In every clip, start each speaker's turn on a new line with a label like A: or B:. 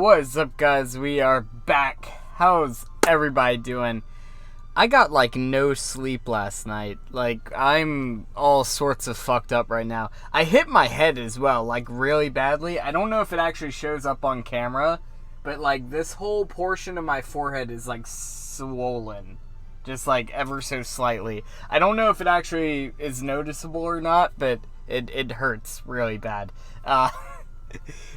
A: What's up, guys? We are back. How's everybody doing? I got like no sleep last night. Like, I'm all sorts of fucked up right now. I hit my head as well, like really badly. I don't know if it actually shows up on camera, but like this whole portion of my forehead is like swollen. Just like ever so slightly. I don't know if it actually is noticeable or not, but it hurts really bad.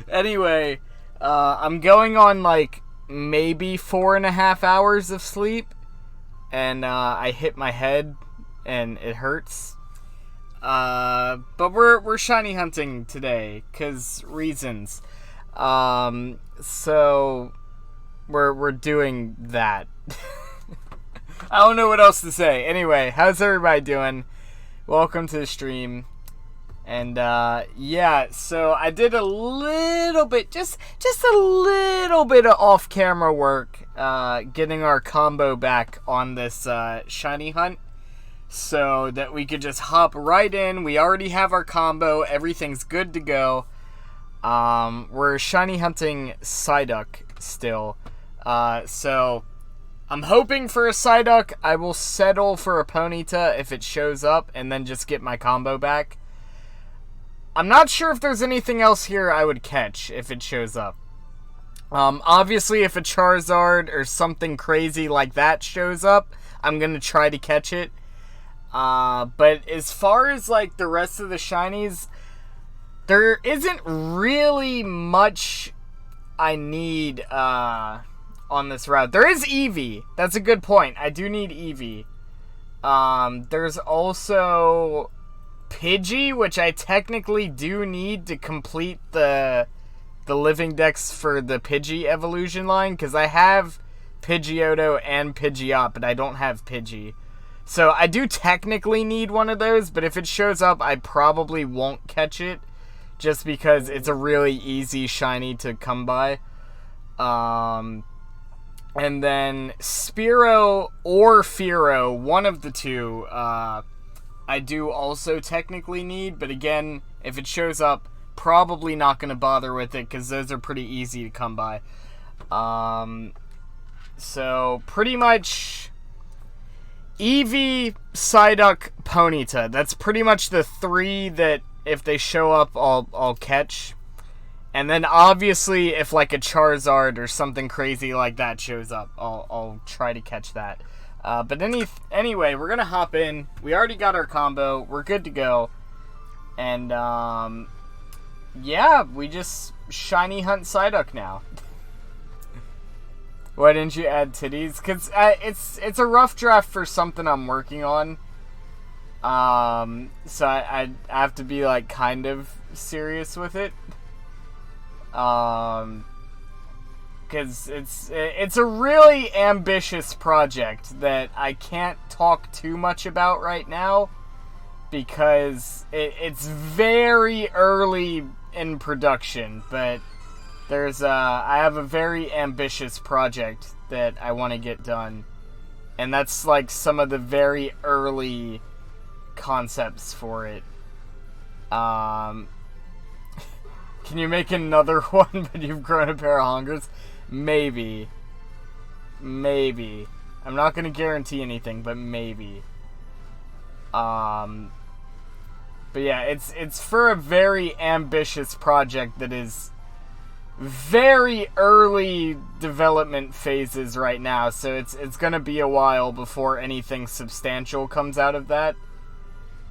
A: Anyway, I'm going on like maybe 4.5 hours of sleep, and I hit my head and it hurts. But we're shiny hunting today, 'cause reasons. So we're doing that. I don't know what else to say. Anyway, how's everybody doing? Welcome to the stream. And yeah, so I did a little bit, just a little bit of off-camera work, getting our combo back on this shiny hunt, so that we could just hop right in. We already have our combo, everything's good to go. We're shiny hunting PSYDUCK still, so I'm hoping for a PSYDUCK. I will settle for a Ponyta if it shows up, and then just get my combo back. I'm not sure if there's anything else here I would catch if it shows up. Obviously, if a Charizard or something crazy like that shows up, I'm going to try to catch it. But as far as, like, the rest of the shinies, there isn't really much I need on this route. There is eevee. That's a good point. I do need eevee. There's also Pidgey, which I technically do need to complete the living dex for the Pidgey evolution line, because I have Pidgeotto and Pidgeot, but I don't have Pidgey. So I do technically need one of those, but if it shows up, I probably won't catch it, just because it's a really easy shiny to come by. And then Spearow or Fearow, one of the two, I do also technically need, but again, if it shows up, probably not going to bother with it, because those are pretty easy to come by. So, pretty much Eevee, PSYDUCK, Ponyta. That's pretty much the three that, if they show up, I'll catch. And then, obviously, if like a Charizard or something crazy like that shows up, I'll try to catch that. But anyway, we're gonna hop in. We already got our combo. We're good to go. And, yeah, we just shiny hunt PSYDUCK now. Why didn't you add titties? Because it's a rough draft for something I'm working on. So I have to be, like, kind of serious with it. Because it's a really ambitious project that I can't talk too much about right now, because it's very early in production, but I have a very ambitious project that I want to get done, and that's like some of the very early concepts for it. Can you make another one, but you've grown a pair of hongers? Maybe. I'm not going to guarantee anything, but maybe. But yeah, it's for a very ambitious project that is very early development phases right now, so it's going to be a while before anything substantial comes out of that.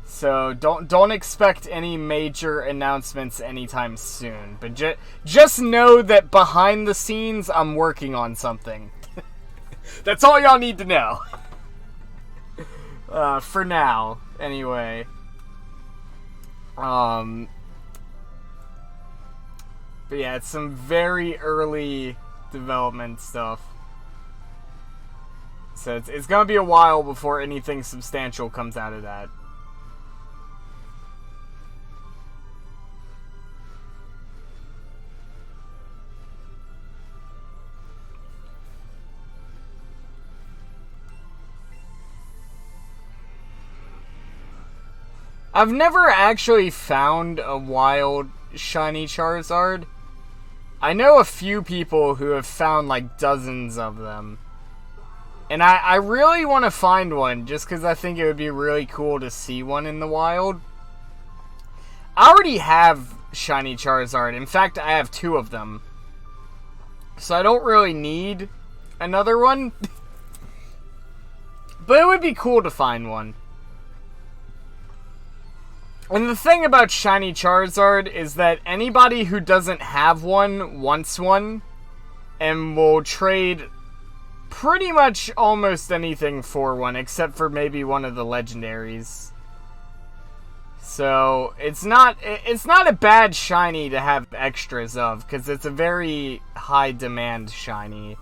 A: So don't expect any major announcements anytime soon. But just know that behind the scenes, I'm working on something. That's all y'all need to know. For now, anyway. But yeah, it's some very early development stuff. So it's gonna be a while before anything substantial comes out of that. I've never actually found a wild shiny Charizard. I know a few people who have found like dozens of them. And I really want to find one just because I think it would be really cool to see one in the wild. I already have shiny Charizard. In fact, I have 2 of them. So I don't really need another one. But it would be cool to find one. And the thing about shiny Charizard is that anybody who doesn't have one wants one. And will trade pretty much almost anything for one, except for maybe one of the legendaries. So it's not a bad shiny to have extras of, because it's a very high demand shiny.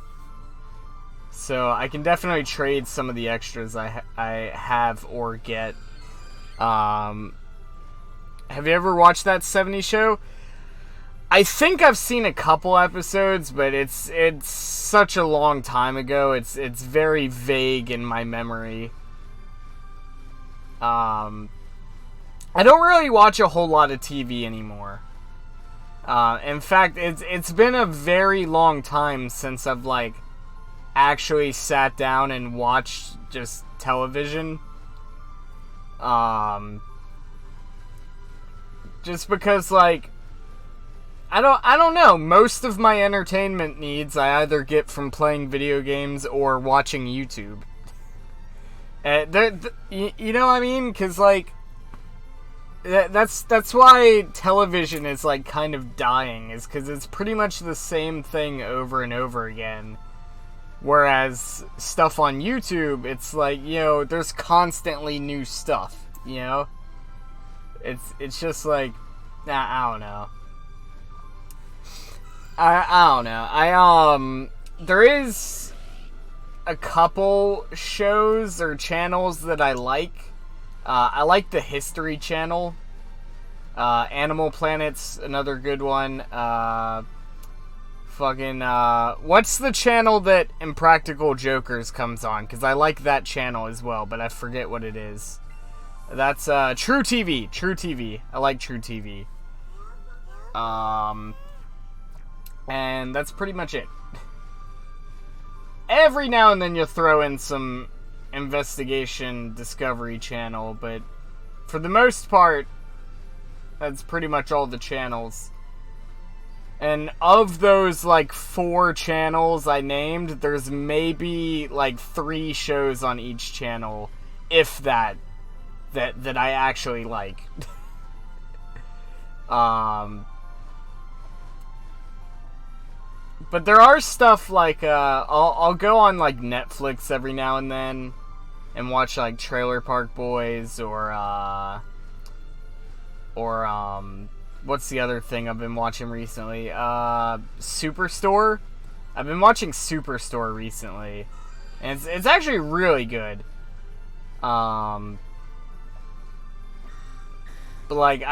A: So I can definitely trade some of the extras I have or get. Have you ever watched that 70s show? I think I've seen a couple episodes, but it's such a long time ago. It's very vague in my memory. I don't really watch a whole lot of TV anymore. In fact, it's been a very long time since I've like actually sat down and watched just television. Just because like I don't know. Most of my entertainment needs I either get from playing video games or watching YouTube. You know what I mean? Because like that's why television is like kind of dying, is because it's pretty much the same thing over and over again. Whereas stuff on YouTube, it's like, you know, there's constantly new stuff. You know, it's just like, I don't know. I don't know. There is a couple shows or channels that I like. I like the History Channel. Animal Planet's another good one. What's the channel that Impractical Jokers comes on? Because I like that channel as well, but I forget what it is. That's True TV. True TV. I like True TV. And that's pretty much it. Every now and then you'll throw in some investigation Discovery Channel, but for the most part, that's pretty much all the channels. And of those, like, 4 channels I named, there's maybe, like, 3 shows on each channel, if that I actually like. But there are stuff like, I'll go on, like, Netflix every now and then and watch, like, Trailer Park Boys or what's the other thing I've been watching recently? Superstore? I've been watching Superstore recently. And it's actually really good. But, like,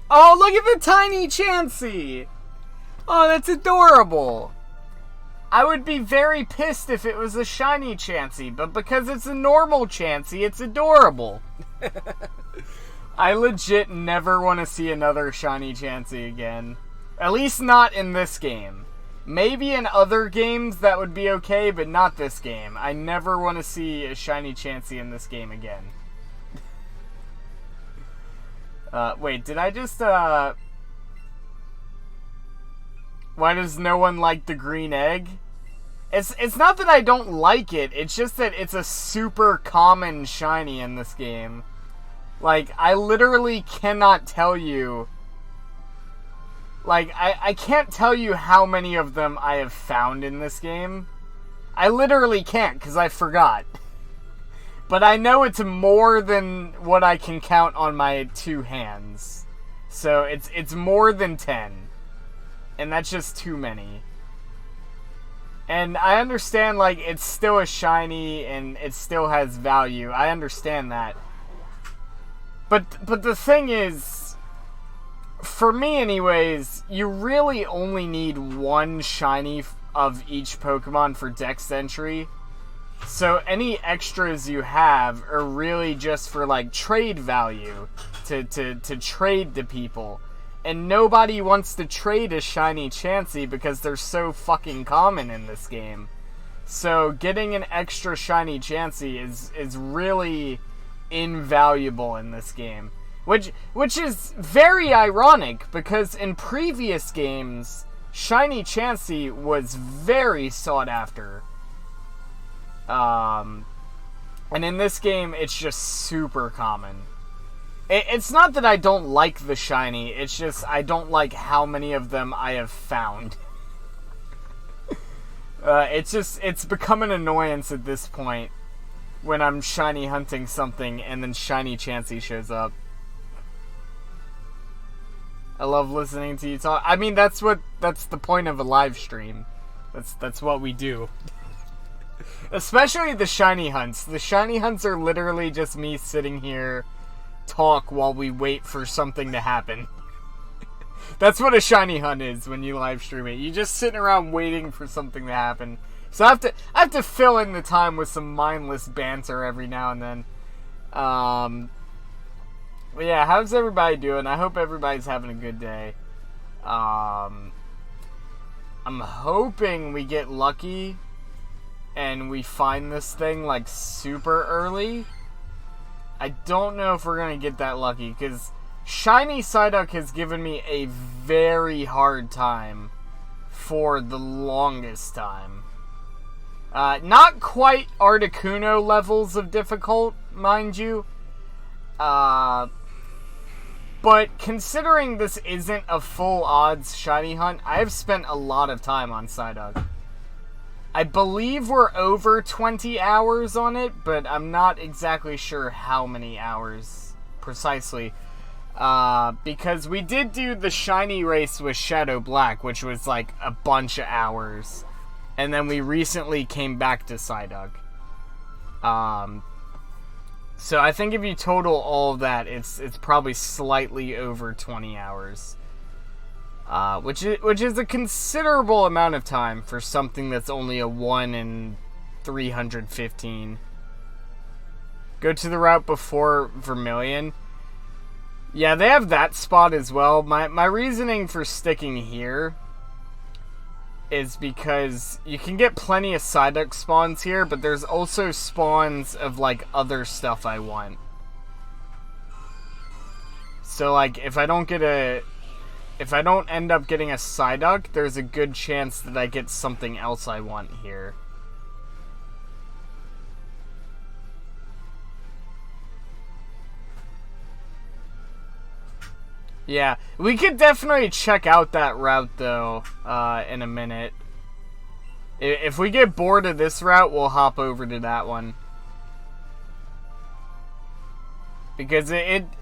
A: oh, look at the tiny Chansey! Oh, that's adorable. I would be very pissed if it was a shiny Chansey, but because it's a normal Chansey, it's adorable. I legit never want to see another shiny Chansey again. At least not in this game. Maybe in other games that would be okay, but not this game. I never want to see a shiny Chansey in this game again. Wait, did I just, why does no one like the green egg? It's not that I don't like it, it's just that it's a super common shiny in this game. Like, I literally cannot tell you... Like, I can't tell you how many of them I have found in this game. I literally can't, because I forgot. But I know it's more than what I can count on my 2 hands. So, it's more than 10. And that's just too many. And I understand, like, it's still a shiny and it still has value. I understand that. But the thing is, for me anyways, you really only need 1 shiny of each Pokemon for Dex entry. So any extras you have are really just for, like, trade value. To trade to people. And nobody wants to trade a shiny Chansey because they're so fucking common in this game. So getting an extra shiny Chansey is really invaluable in this game. Which is very ironic, because in previous games, shiny Chansey was very sought after. And in this game, it's just super common. It's not that I don't like the shiny, it's just I don't like how many of them I have found. It's become an annoyance at this point when I'm shiny hunting something and then shiny Chansey shows up. I love listening to you talk. I mean, that's the point of a live stream. That's what we do. Especially the shiny hunts. The shiny hunts are literally just me sitting here talk while we wait for something to happen. That's what a shiny hunt is when you live stream it. You're just sitting around waiting for something to happen. So I have to fill in the time with some mindless banter every now and then. But yeah, how's everybody doing? I hope everybody's having a good day. I'm hoping we get lucky and we find this thing like super early. I don't know if we're going to get that lucky, because shiny Psyduck has given me a very hard time for the longest time. Not quite Articuno levels of difficult, mind you. But considering this isn't a full odds shiny hunt, I have spent a lot of time on Psyduck. I believe we're over 20 hours on it, but I'm not exactly sure how many hours precisely. Because we did do the shiny race with Shadow Black, which was like a bunch of hours. And then we recently came back to Psyduck. So I think if you total all of that, it's probably slightly over 20 hours. Which is a considerable amount of time for something that's only a 1 in 315. Go to the route before Vermilion. Yeah, they have that spot as well. My reasoning for sticking here is because you can get plenty of Psyduck spawns here, but there's also spawns of like other stuff I want. So like if I don't end up getting a Psyduck, there's a good chance that I get something else I want here. Yeah, we could definitely check out that route, though, in a minute. If we get bored of this route, we'll hop over to that one. Because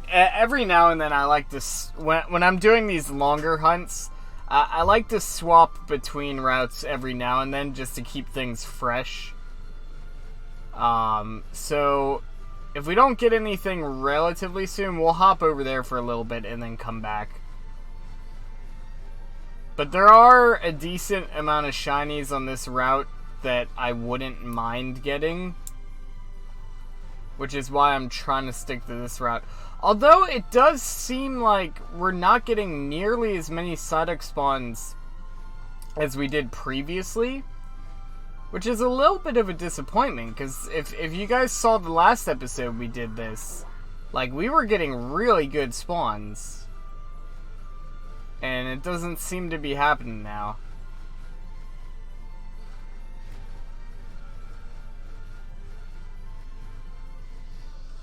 A: every now and then I like to, when I'm doing these longer hunts, I like to swap between routes every now and then just to keep things fresh. So if we don't get anything relatively soon, we'll hop over there for a little bit and then come back. But there are a decent amount of shinies on this route that I wouldn't mind getting, which is why I'm trying to stick to this route. Although it does seem like we're not getting nearly as many Psyduck spawns as we did previously, which is a little bit of a disappointment, because if you guys saw the last episode we did this, like, we were getting really good spawns. And it doesn't seem to be happening now.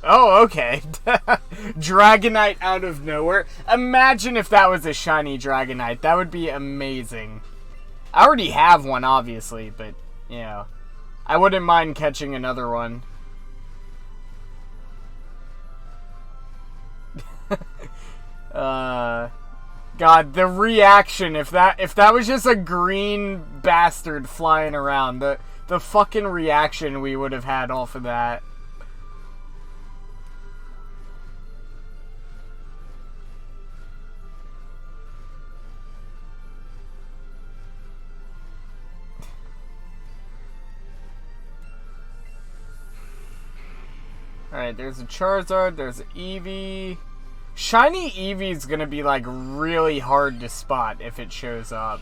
A: Oh, okay. Dragonite out of nowhere. Imagine if that was a shiny Dragonite. That would be amazing. I already have one, obviously, but, you know, I wouldn't mind catching another one. God, the reaction, if that was just a green bastard flying around, the fucking reaction we would have had off of that. Alright, there's a Charizard, there's an Eevee. Shiny Eevee is gonna be like really hard to spot if it shows up.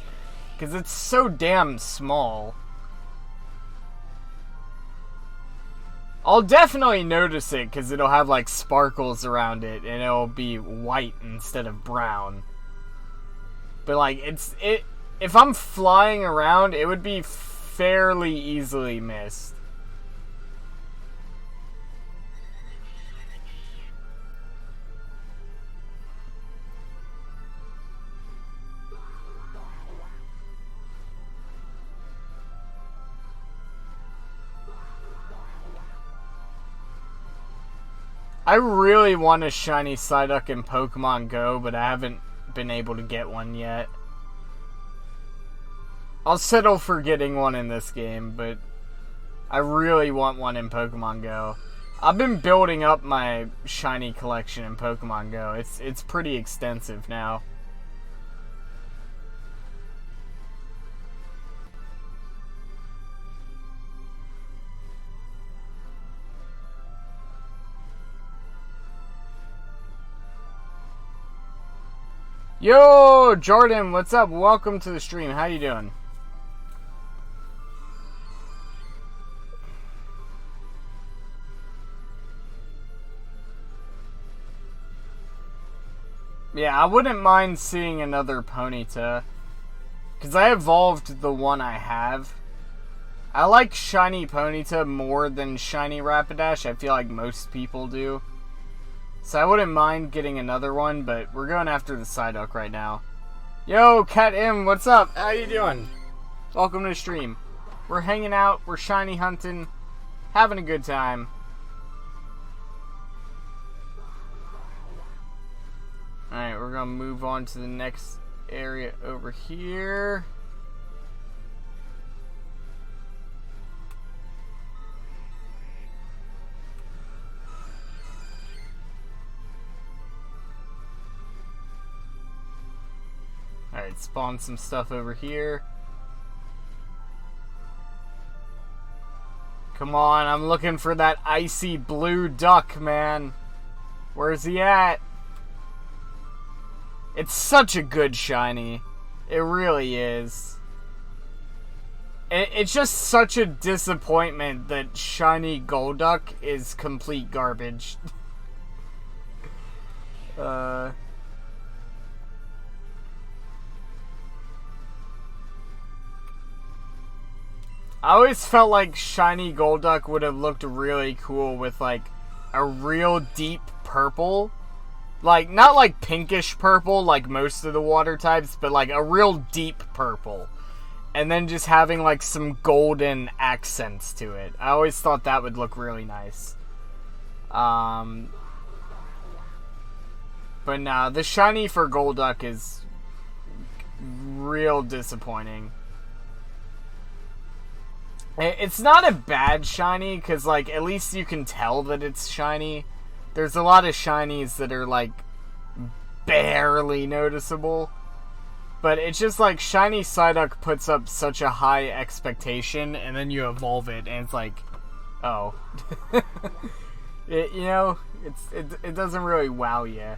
A: Because it's so damn small. I'll definitely notice it because it'll have like sparkles around it and it'll be white instead of brown. But like if I'm flying around, it would be fairly easily missed. I really want a shiny Psyduck in Pokemon Go, but I haven't been able to get one yet. I'll settle for getting one in this game, but I really want one in Pokemon Go. I've been building up my shiny collection in Pokemon Go. It's pretty extensive now. Yo, Jordan, what's up? Welcome to the stream. How you doing? Yeah, I wouldn't mind seeing another Ponyta, because I evolved the one I have. I like shiny Ponyta more than shiny Rapidash. I feel like most people do. So I wouldn't mind getting another one, but we're going after the Psyduck right now. Yo, Cat M, what's up? How you doing? Welcome to the stream. We're hanging out, we're shiny hunting, having a good time. Alright, we're gonna move on to the next area over here. Alright, spawn some stuff over here. Come on, I'm looking for that icy blue duck, man. Where's he at? It's such a good shiny. It really is. It's just such a disappointment that shiny Golduck is complete garbage. I always felt like shiny Golduck would have looked really cool with like a real deep purple. Like, not like pinkish purple like most of the water types, but like a real deep purple. And then just having like some golden accents to it. I always thought that would look really nice. But nah, the shiny for Golduck is real disappointing. It's not a bad shiny, because, like, at least you can tell that it's shiny. There's a lot of shinies that are, like, barely noticeable. But it's just, like, shiny Psyduck puts up such a high expectation, and then you evolve it, and it's like, oh. It doesn't really wow you.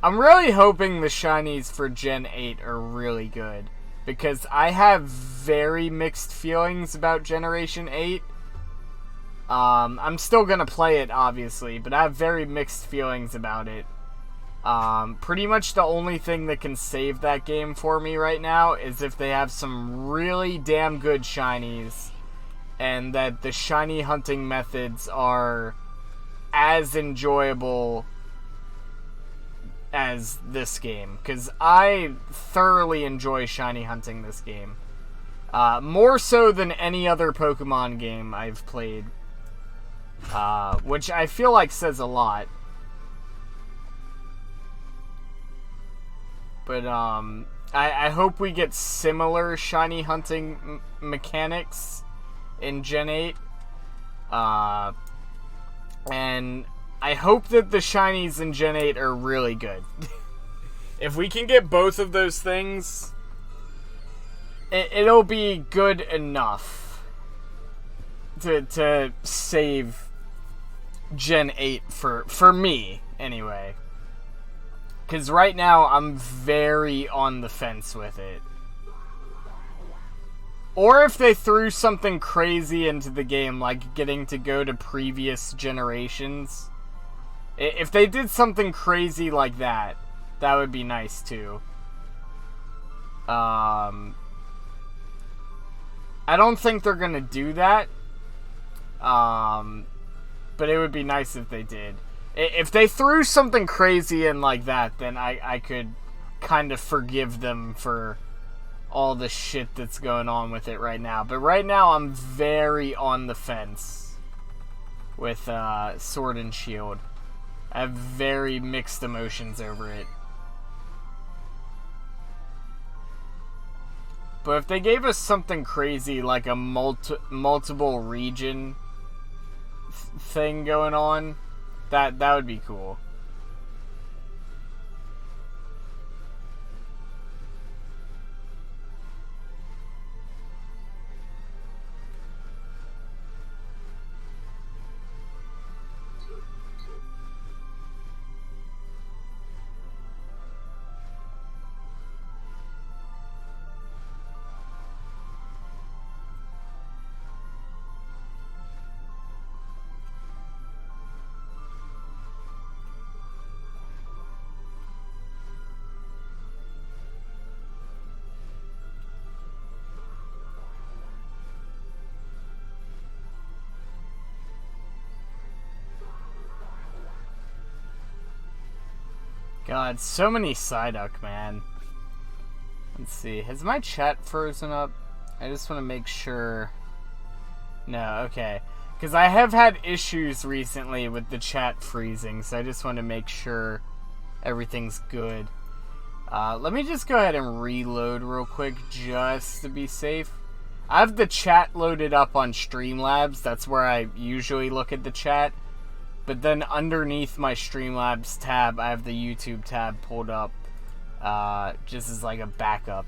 A: I'm really hoping the shinies for Gen 8 are really good, because I have very mixed feelings about Generation 8. I'm still gonna play it, obviously, but I have very mixed feelings about it. Pretty much the only thing that can save that game for me right now is if they have some really damn good shinies, and that the shiny hunting methods are as enjoyable as this game, because I thoroughly enjoy shiny hunting this game. More so than any other Pokemon game I've played. Which I feel like says a lot. But, I hope we get similar shiny hunting mechanics in Gen 8. And I hope that the shinies in Gen 8 are really good. If we can get both of those things, it'll be good enough to save Gen 8 for me, anyway. Because right now, I'm very on the fence with it. Or if they threw something crazy into the game, like getting to go to previous generations. If they did something crazy like that, that would be nice too. I don't think they're gonna do that. But it would be nice if they did. If they threw something crazy in like that, then I could kind of forgive them for all the shit that's going on with it right now. But right now, I'm very on the fence with Sword and Shield. I have very mixed emotions over it. But if they gave us something crazy like a multiple region thing going on, that would be cool. God, so many PSYDUCK, man. Let's see. Has my chat frozen up? I just want to make sure. No, okay. Because I have had issues recently with the chat freezing, so I just want to make sure everything's good. Let me just go ahead and reload real quick, just to be safe. I have the chat loaded up on Streamlabs. That's where I usually look at the chat. But then underneath my Streamlabs tab, I have the YouTube tab pulled up, just as like a backup.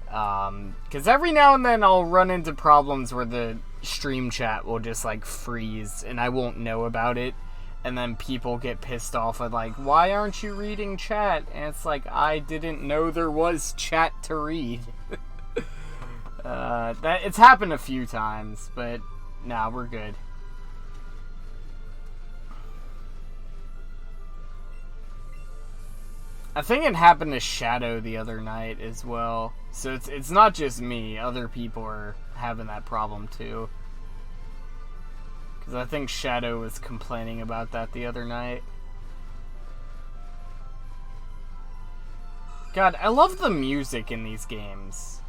A: Because every now and then I'll run into problems where the stream chat will just like freeze and I won't know about it. And then people get pissed off at like, why aren't you reading chat? And it's like, I didn't know there was chat to read. It's happened a few times, but nah, we're good. I think it happened to Shadow the other night as well. So it's not just me. Other people are having that problem too. Because I think Shadow was complaining about that the other night. God, I love the music in these games.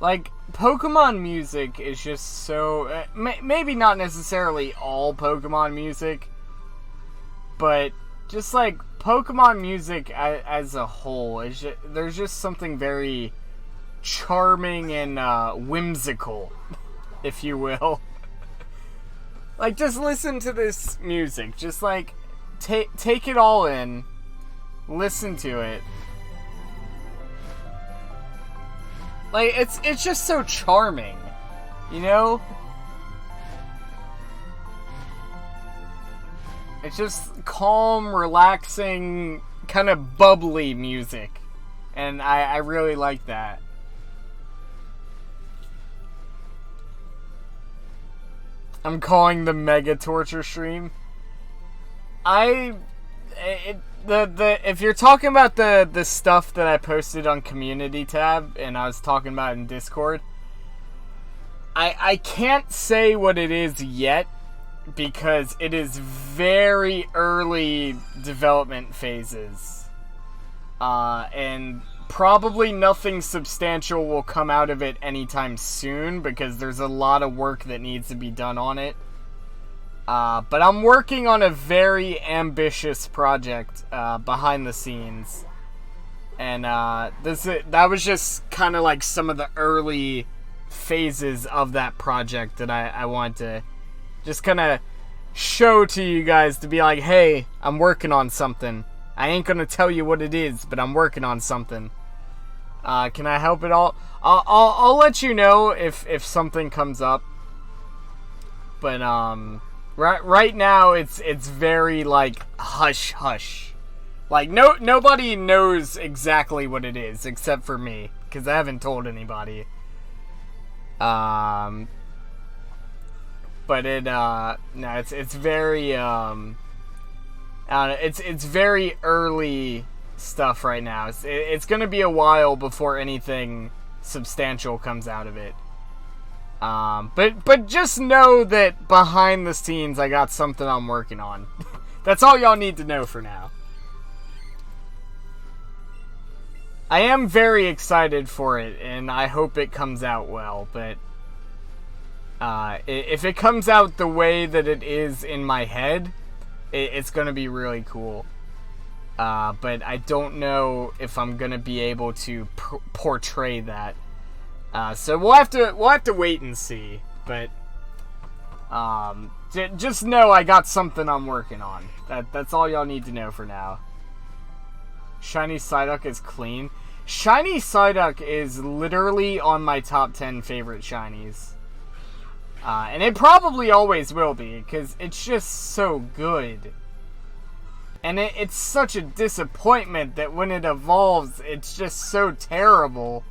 A: Like, Pokemon music is just so... maybe not necessarily all Pokemon music. But just like Pokemon music as a whole, there's just something very charming and whimsical, if you will. Like, just listen to this music. Just like take it all in, listen to it. Like, it's just so charming, you know? It's just calm, relaxing, kind of bubbly music. And I really like that. I'm calling the Mega Torture stream. If you're talking about the stuff that I posted on Community tab, and I was talking about in Discord, I can't say what it is yet, because it is very early development phases. And probably nothing substantial will come out of it anytime soon, because there's a lot of work that needs to be done on it. But I'm working on a very ambitious project behind the scenes. And that was just kind of like some of the early phases of that project that I want to just kind of show to you guys, to be like, hey, I'm working on something. I ain't gonna tell you what it is, but I'm working on something. Can I help at all? I'll let you know if something comes up. But Right now, it's very, like, hush-hush. Like, nobody knows exactly what it is, except for me, because I haven't told anybody. But no, it's very, I don't know, it's very early stuff right now. It's gonna be a while before anything substantial comes out of it. But just know that behind the scenes, I got something I'm working on. That's all y'all need to know for now. I am very excited for it, and I hope it comes out well, but if it comes out the way that it is in my head, it's going to be really cool. But I don't know if I'm going to be able to portray that. So we'll have to wait and see, but just know I got something I'm working on. That's all y'all need to know for now. Shiny Psyduck is clean. Shiny Psyduck is literally on my top 10 favorite shinies. And it probably always will be, because it's just so good. And it's such a disappointment that when it evolves, it's just so terrible.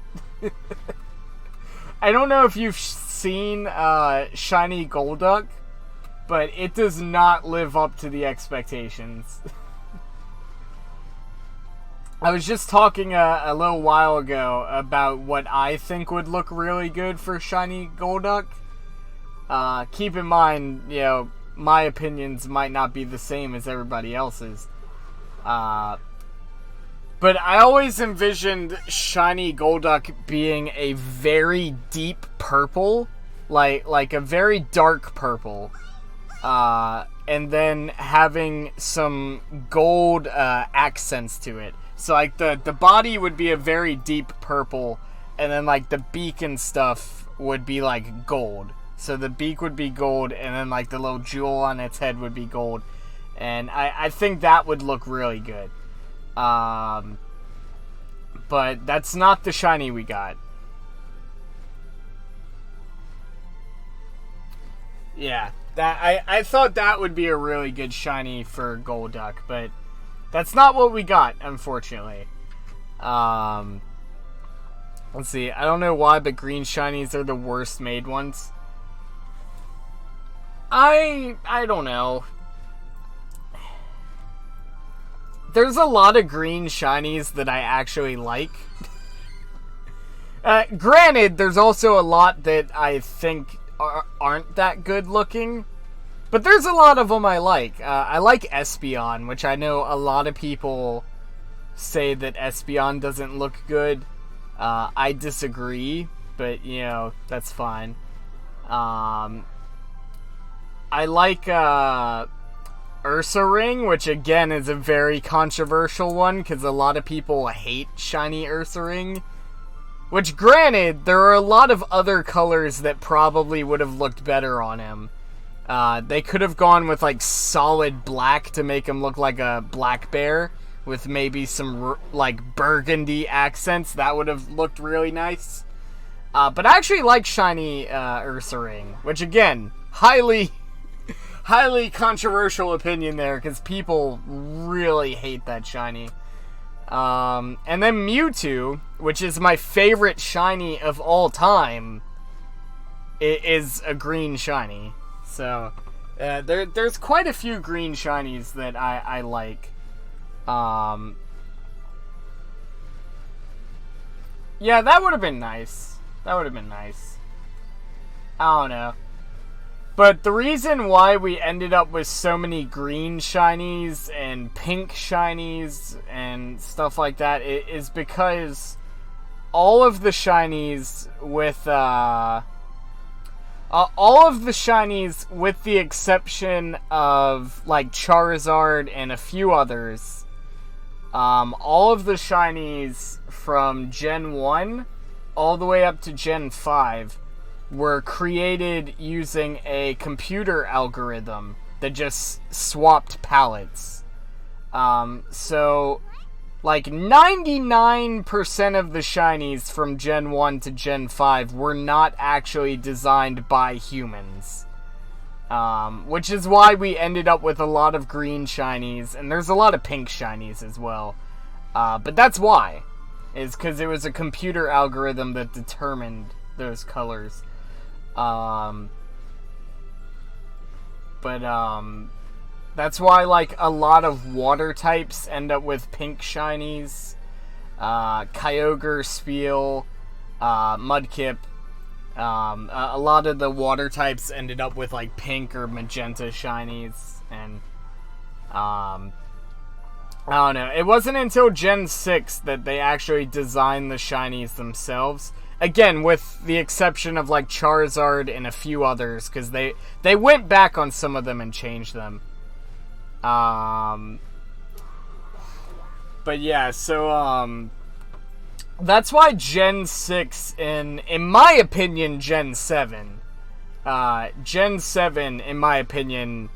A: I don't know if you've seen Shiny Golduck, but it does not live up to the expectations. I was just talking a little while ago about what I think would look really good for Shiny Golduck. Keep in mind, you know, my opinions might not be the same as everybody else's. But I always envisioned Shiny Golduck being a very deep purple, like a very dark purple, and then having some gold accents to it. So like the body would be a very deep purple, and then like the beak and stuff would be like gold. So the beak would be gold, and then like the little jewel on its head would be gold. And I think that would look really good. But that's not the shiny we got. Yeah, I thought that would be a really good shiny for Golduck, but that's not what we got, unfortunately. Let's see, I don't know why, but green shinies are the worst made ones. I don't know. There's a lot of green shinies that I actually like. Granted, there's also a lot that I think aren't that good looking. But there's a lot of them I like. I like Espeon, which I know a lot of people say that Espeon doesn't look good. I disagree, but, you know, that's fine. I like Ursaring, which again is a very controversial one, because a lot of people hate shiny Ursaring. Which, granted, there are a lot of other colors that probably would have looked better on him. They could have gone with, like, solid black to make him look like a black bear, with maybe some, like, burgundy accents. That would have looked really nice. But I actually like shiny Ursaring, which, again, highly controversial opinion there, because people really hate that shiny. And then Mewtwo, which is my favorite shiny of all time, is a green shiny. So, there's quite a few green shinies that I like. Yeah, that would have been nice. That would have been nice. I don't know. But the reason why we ended up with so many green shinies and pink shinies and stuff like that is because all of the shinies with the exception of like Charizard and a few others, all of the shinies from Gen 1 all the way up to Gen 5 were created using a computer algorithm that just swapped palettes. So, like, 99% of the shinies from Gen 1 to Gen 5 were not actually designed by humans. Which is why we ended up with a lot of green shinies, and there's a lot of pink shinies as well. But that's why. Is because it was a computer algorithm that determined those colors. That's why, like, a lot of water types end up with pink shinies. Kyogre, Spiel, Mudkip. A lot of the water types ended up with, like, pink or magenta shinies. And, I don't know. It wasn't until Gen 6 that they actually designed the shinies themselves. Again, with the exception of, like, Charizard and a few others, because they went back on some of them and changed them. But yeah, so, that's why Gen 6 and, in my opinion, Gen 7, Gen 7, in my opinion,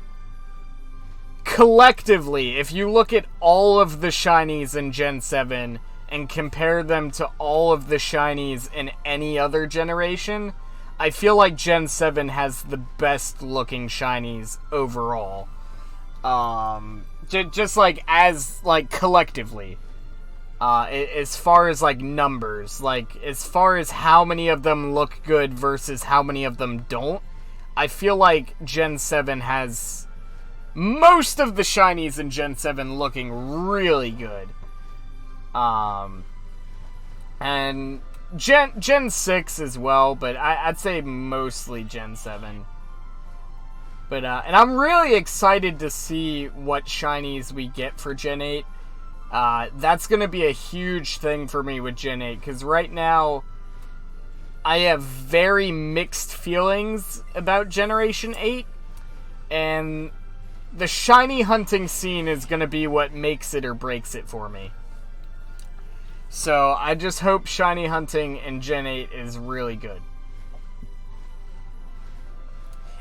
A: collectively, if you look at all of the shinies in Gen 7 and compare them to all of the shinies in any other generation, I feel like Gen 7 has the best looking shinies overall. Just like, as, like, collectively. As far as, like, numbers, like, as far as how many of them look good versus how many of them don't, I feel like Gen 7 has most of the shinies in Gen 7 looking really good. And Gen 6 as well, but I'd say mostly Gen 7. But, and I'm really excited to see what shinies we get for Gen 8. That's gonna be a huge thing for me with Gen 8, because right now, I have very mixed feelings about Generation 8, and the shiny hunting scene is gonna be what makes it or breaks it for me. So, I just hope shiny hunting in Gen 8 is really good.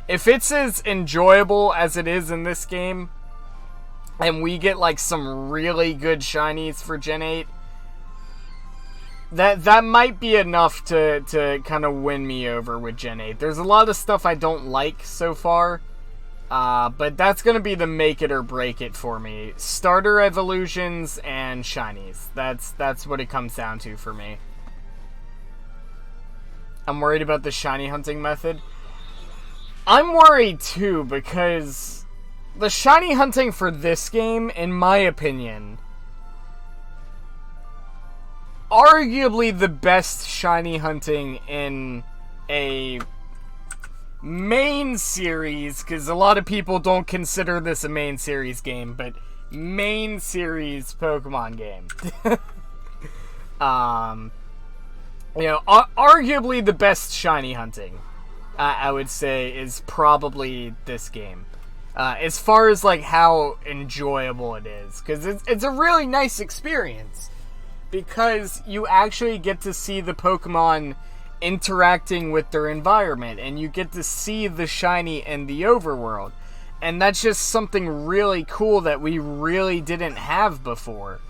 A: If it's as enjoyable as it is in this game, and we get, like, some really good shinies for Gen 8, that might be enough to kind of win me over with Gen 8. There's a lot of stuff I don't like so far, but that's going to be the make it or break it for me. Starter evolutions and shinies. That's what it comes down to for me. I'm worried about the shiny hunting method. I'm worried too, because the shiny hunting for this game, in my opinion, arguably the best shiny hunting in a main series, because a lot of people don't consider this a main series game, but main series Pokemon game. You know, arguably the best shiny hunting, I would say, is probably this game. As far as, like, how enjoyable it is. Because it's a really nice experience. Because you actually get to see the Pokemon interacting with their environment. And you get to see the shiny in the overworld. And that's just something really cool that we really didn't have before.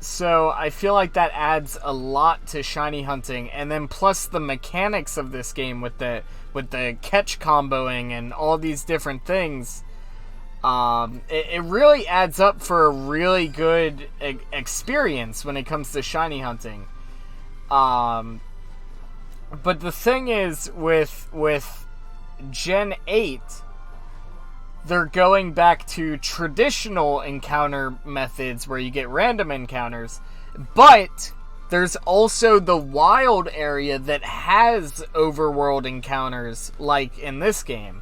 A: So I feel like that adds a lot to shiny hunting, and then plus the mechanics of this game with the catch comboing and all these different things, it really adds up for a really good experience when it comes to shiny hunting. But the thing is, with Gen 8, they're going back to traditional encounter methods where you get random encounters, but there's also the wild area that has overworld encounters, like in this game.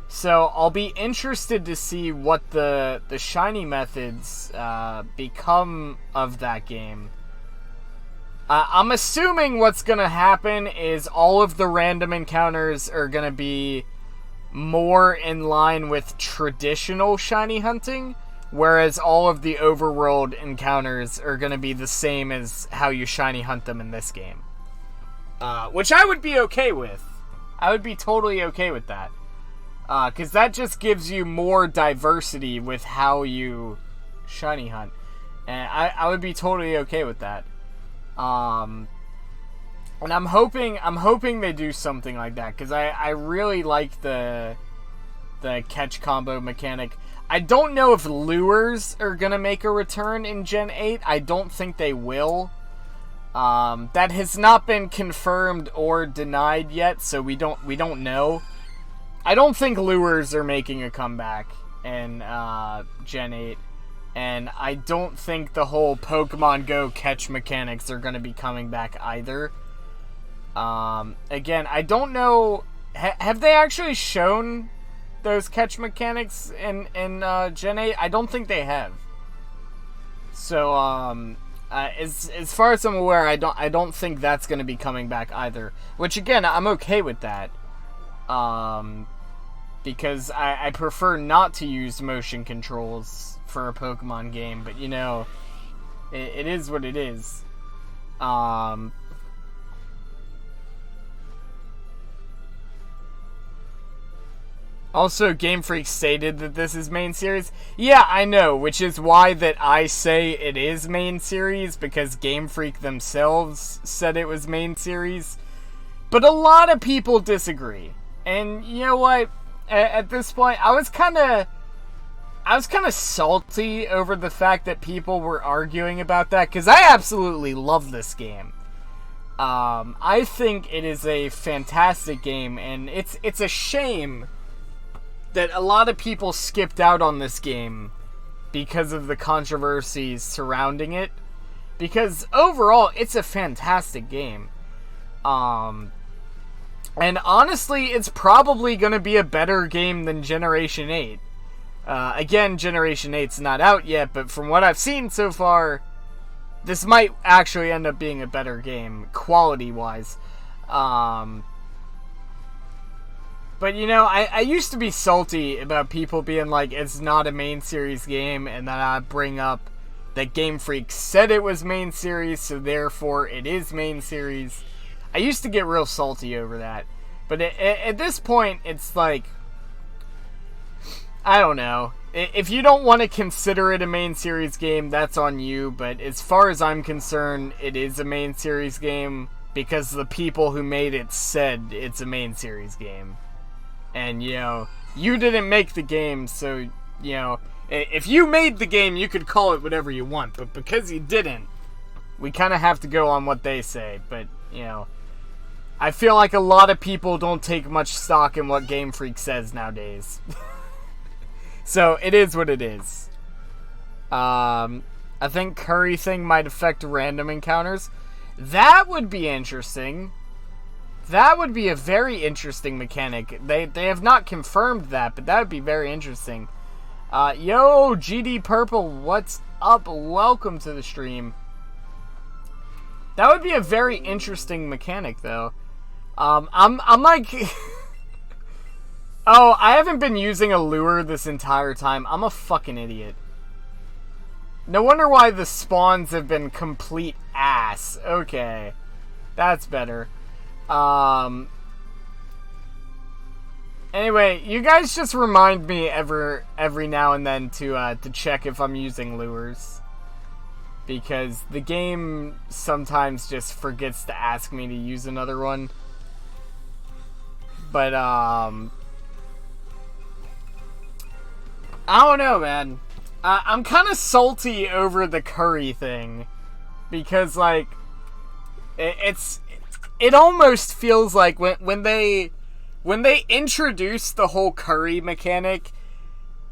A: So I'll be interested to see what the shiny methods become of that game. I'm assuming what's going to happen is all of the random encounters are going to be more in line with traditional shiny hunting, whereas all of the overworld encounters are going to be the same as how you shiny hunt them in this game. Which I would be okay with. I would be totally okay with that. Because that just gives you more diversity with how you shiny hunt. And I would be totally okay with that. And I'm hoping they do something like that, because I really like the catch combo mechanic. I don't know if lures are gonna make a return in Gen 8. I don't think they will. That has not been confirmed or denied yet, so we don't know. I don't think lures are making a comeback in Gen 8, and I don't think the whole Pokemon Go catch mechanics are gonna be coming back either. Again, I don't know. Have they actually shown those catch mechanics in Gen 8? I don't think they have. So as far as I'm aware, I don't think that's going to be coming back either. Which again, I'm okay with that. Because I prefer not to use motion controls for a Pokemon game, but you know, it is what it is. Also, Game Freak stated that this is main series. Yeah, I know, which is why that I say it is main series, because Game Freak themselves said it was main series. But a lot of people disagree. And you know what? At this point, I was kind of salty over the fact that people were arguing about that, because I absolutely love this game. I think it is a fantastic game, and it's a shame that a lot of people skipped out on this game because of the controversies surrounding it. Because overall, it's a fantastic game. And honestly, it's probably going to be a better game than Generation 8. Again, Generation 8's not out yet, but from what I've seen so far, this might actually end up being a better game, quality-wise. But, you know, I used to be salty about people being like, it's not a main series game, and then I bring up that Game Freak said it was main series, so therefore it is main series. I used to get real salty over that. But at this point, it's like, I don't know. If you don't want to consider it a main series game, that's on you, but as far as I'm concerned, it is a main series game, because the people who made it said it's a main series game. And, you know, you didn't make the game, so, you know, if you made the game, you could call it whatever you want. But because you didn't, we kind of have to go on what they say. But, you know, I feel like a lot of people don't take much stock in what Game Freak says nowadays. So, it is what it is. I think Curry thing might affect random encounters. That would be interesting. That would be a very interesting mechanic. They have not confirmed that, but that would be very interesting. Yo, GD Purple, what's up? Welcome to the stream. That would be a very interesting mechanic, though. I'm like... Oh, I haven't been using a lure this entire time. I'm a fucking idiot. No wonder why the spawns have been complete ass. Okay. That's better. Anyway, you guys just remind me every now and then to check if I'm using lures, because the game sometimes just forgets to ask me to use another one. But I don't know, man. I'm kind of salty over the curry thing, because like it almost feels like when they introduced the whole curry mechanic,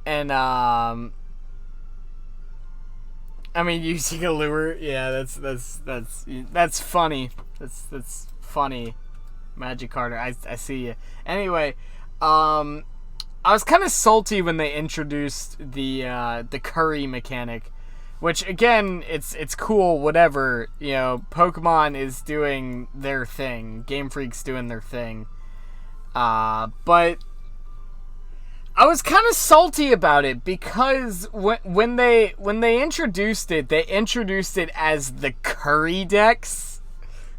A: and I mean, using a lure, yeah, that's funny. That's funny, Magic Carter. I see you. Anyway, I was kind of salty when they introduced the curry mechanic. Which, again, it's cool, whatever. You know, Pokemon is doing their thing. Game Freak's doing their thing. But I was kind of salty about it, because when they introduced it, they introduced it as the Curry Dex,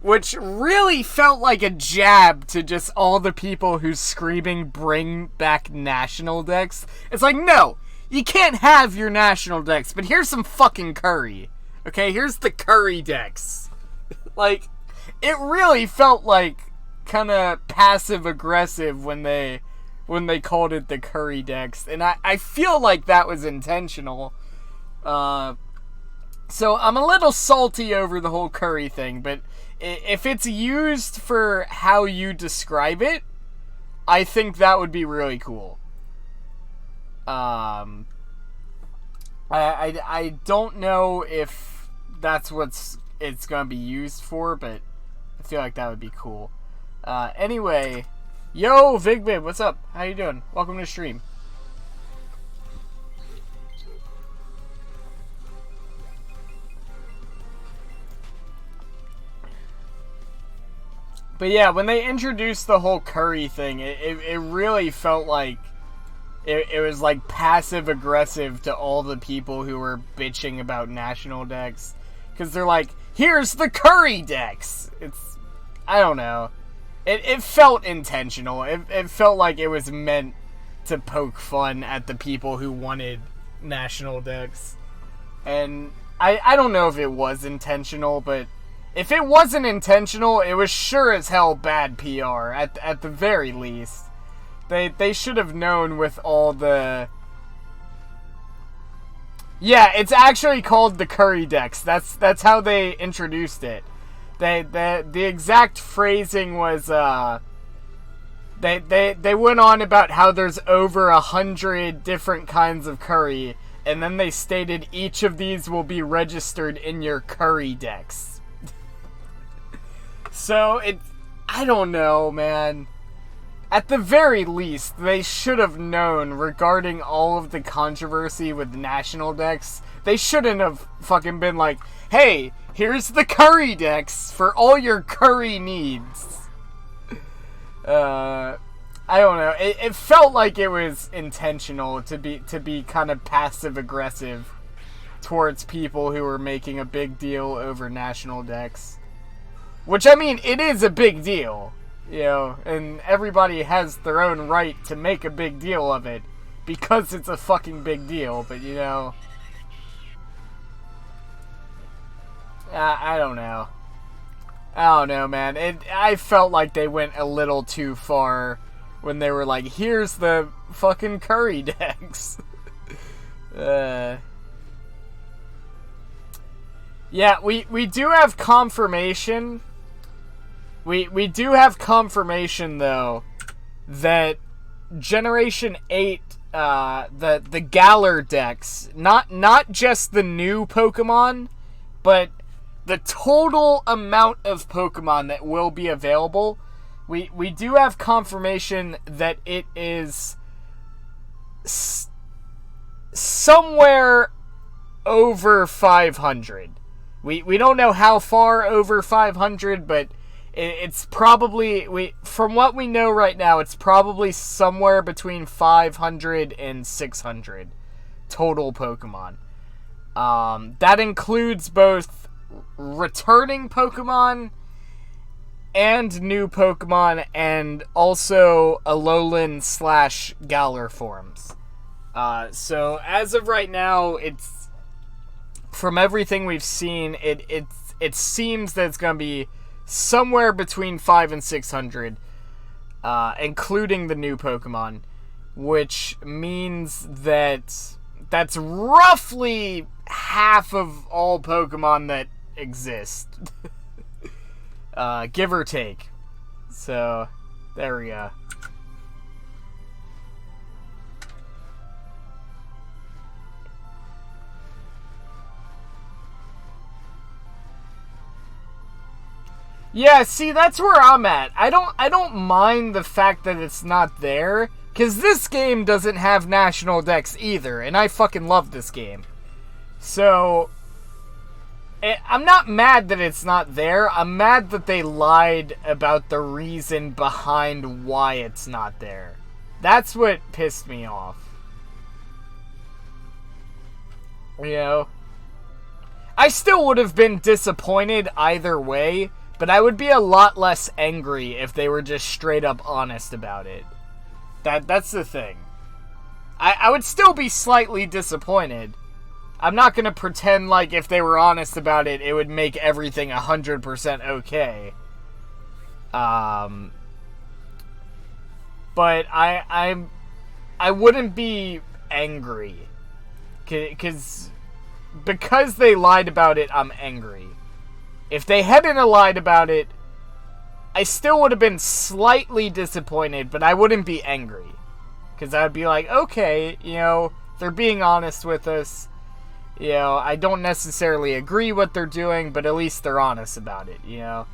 A: which really felt like a jab to just all the people who's screaming, bring back National Dex. It's like, no! You can't have your National Dex, but here's some fucking curry. Okay, here's the Curry Dex. Like, it really felt like kind of passive aggressive when they called it the Curry Dex, and I feel like that was intentional. So I'm a little salty over the whole curry thing, but if it's used for how you describe it, I think that would be really cool. I don't know if that's what it's gonna be used for, but I feel like that would be cool. Anyway, yo, Vigbib, what's up? How you doing? Welcome to the stream. But yeah, when they introduced the whole curry thing, it really felt like it was like passive aggressive to all the people who were bitching about national decks, because they're like, here's the Curry Dex. I don't know. It felt intentional. It felt like it was meant to poke fun at the people who wanted national decks. And I don't know if it was intentional, but if it wasn't intentional, it was sure as hell bad PR, at the very least. They should have known with all the... Yeah, it's actually called the Curry Dex. That's how they introduced it. The exact phrasing was, they went on about how there's over 100 different kinds of curry, and then they stated each of these will be registered in your Curry Dex. So, I don't know, man. At the very least, they should have known regarding all of the controversy with national decks. They shouldn't have fucking been like, hey, here's the Curry Dex for all your curry needs. I don't know. It felt like it was intentional to be kind of passive aggressive towards people who were making a big deal over national decks. Which, I mean, it is a big deal, you know, and everybody has their own right to make a big deal of it, because it's a fucking big deal, but, you know, I don't know. I don't know, man. I felt like they went a little too far when they were like, here's the fucking Curry Dex. Yeah, we do have confirmation. We do have confirmation, though, that Generation 8, the Galar Dex, not just the new Pokemon, but the total amount of Pokemon that will be available, we do have confirmation that it is somewhere over 500. We don't know how far over 500, but it's probably, from what we know right now, it's probably somewhere between 500 and 600 total Pokemon. That includes both returning Pokemon and new Pokemon, and also Alolan / Galar forms. So as of right now, it's, from everything we've seen, it seems that it's going to be somewhere between 500 and 600, including the new Pokemon, which means that that's roughly half of all Pokemon that exist. Give or take. So, there we go. Yeah, see, that's where I'm at. I don't mind the fact that it's not there, because this game doesn't have national decks either, and I fucking love this game. So, I'm not mad that it's not there. I'm mad that they lied about the reason behind why it's not there. That's what pissed me off. You know? I still would have been disappointed either way, but I would be a lot less angry if they were just straight up honest about it. That's the thing. I would still be slightly disappointed. I'm not going to pretend like if they were honest about it, it would make everything 100% okay. But I wouldn't be angry. Because they lied about it, I'm angry. If they hadn't lied about it, I still would have been slightly disappointed, but I wouldn't be angry. Because I'd be like, okay, you know, they're being honest with us. You know, I don't necessarily agree what they're doing, but at least they're honest about it, you know.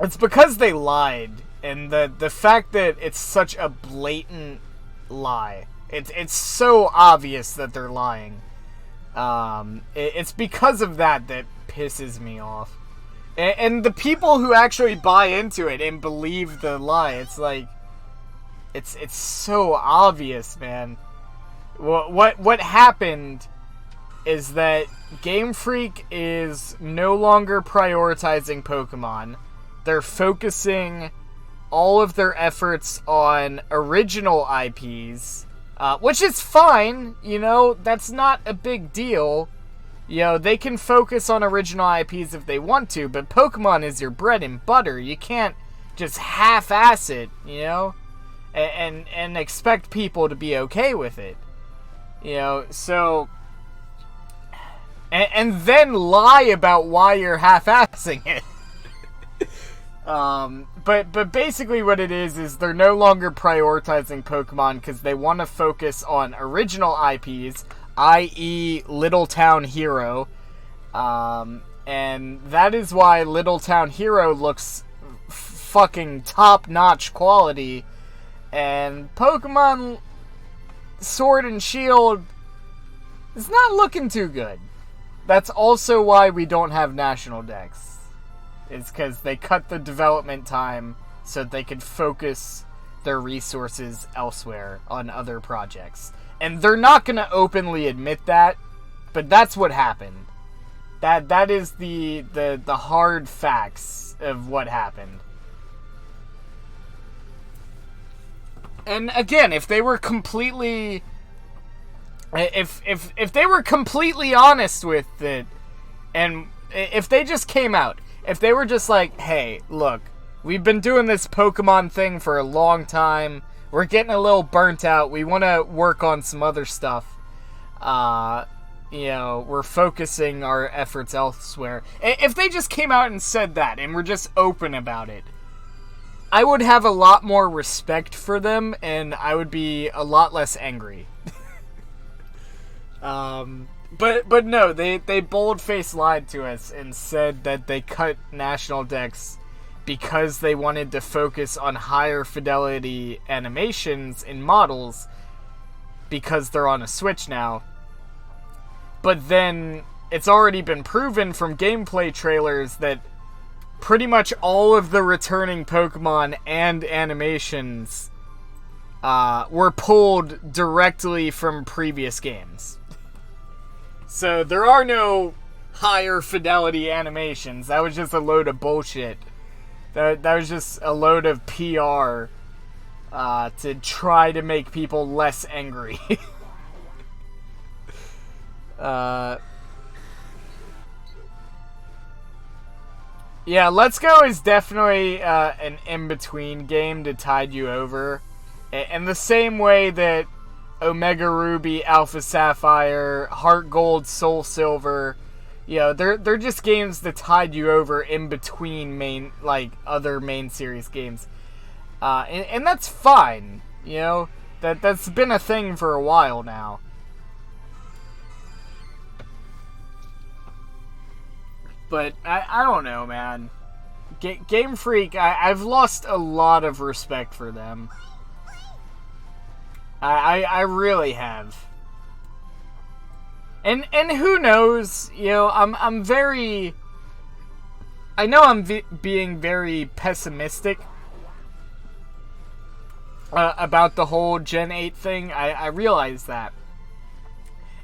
A: It's because they lied, and the fact that it's such a blatant lie. It's so obvious that they're lying. It's because of that pisses me off. And the people who actually buy into it and believe the lie, it's like, it's so obvious, man. What happened is that Game Freak is no longer prioritizing Pokemon. They're focusing all of their efforts on original IPs, which is fine, you know, that's not a big deal. You know, they can focus on original IPs if they want to, but Pokemon is your bread and butter. You can't just half-ass it, you know, and expect people to be okay with it. You know, so... And then lie about why you're half-assing it. But basically what it is they're no longer prioritizing Pokemon because they want to focus on original IPs, i.e. Little Town Hero. And that is why Little Town Hero looks fucking top-notch quality. And Pokemon Sword and Shield is not looking too good. That's also why we don't have national decks. It's because they cut the development time so they could focus their resources elsewhere on other projects. And they're not going to openly admit that, but that's what happened. That is the hard facts of what happened. And again, if they were completely... If they were completely honest with it, and if they just came out, if they were just like, hey, look, we've been doing this Pokemon thing for a long time, we're getting a little burnt out, we want to work on some other stuff, you know, we're focusing our efforts elsewhere. If they just came out and said that, and were just open about it, I would have a lot more respect for them, and I would be a lot less angry. But no, they bold-faced lied to us and said that they cut national decks because they wanted to focus on higher fidelity animations and models because they're on a Switch now. But then it's already been proven from gameplay trailers that pretty much all of the returning Pokemon and animations were pulled directly from previous games. So there are no higher fidelity animations. That was just a load of bullshit. That was just a load of PR to try to make people less angry. Yeah, Let's Go is definitely an in-between game to tide you over. In the same way that Omega Ruby, Alpha Sapphire, Heart Gold, Soul Silver, you know, they're just games that tide you over in between other main series games. And that's fine, you know, that's been a thing for a while now. But I don't know, man. Game Freak, I've lost a lot of respect for them. I really have. And who knows, you know, I'm very... I know I'm being very pessimistic about the whole Gen 8 thing. I realize that.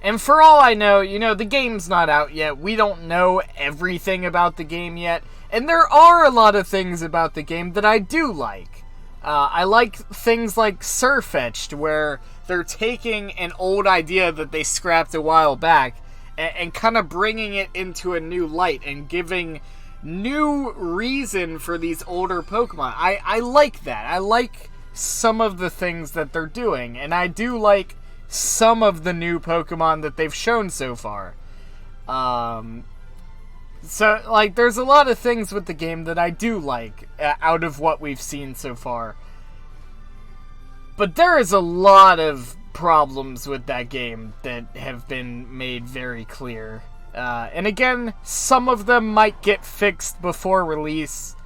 A: And for all I know, you know, the game's not out yet. We don't know everything about the game yet. And there are a lot of things about the game that I do like. I like things like Surfetched, where they're taking an old idea that they scrapped a while back and kind of bringing it into a new light and giving new reason for these older Pokemon. I like that. I like some of the things that they're doing, and I do like some of the new Pokemon that they've shown so far. So, like, there's a lot of things with the game that I do like out of what we've seen so far. But there is a lot of problems with that game that have been made very clear. And again, some of them might get fixed before release.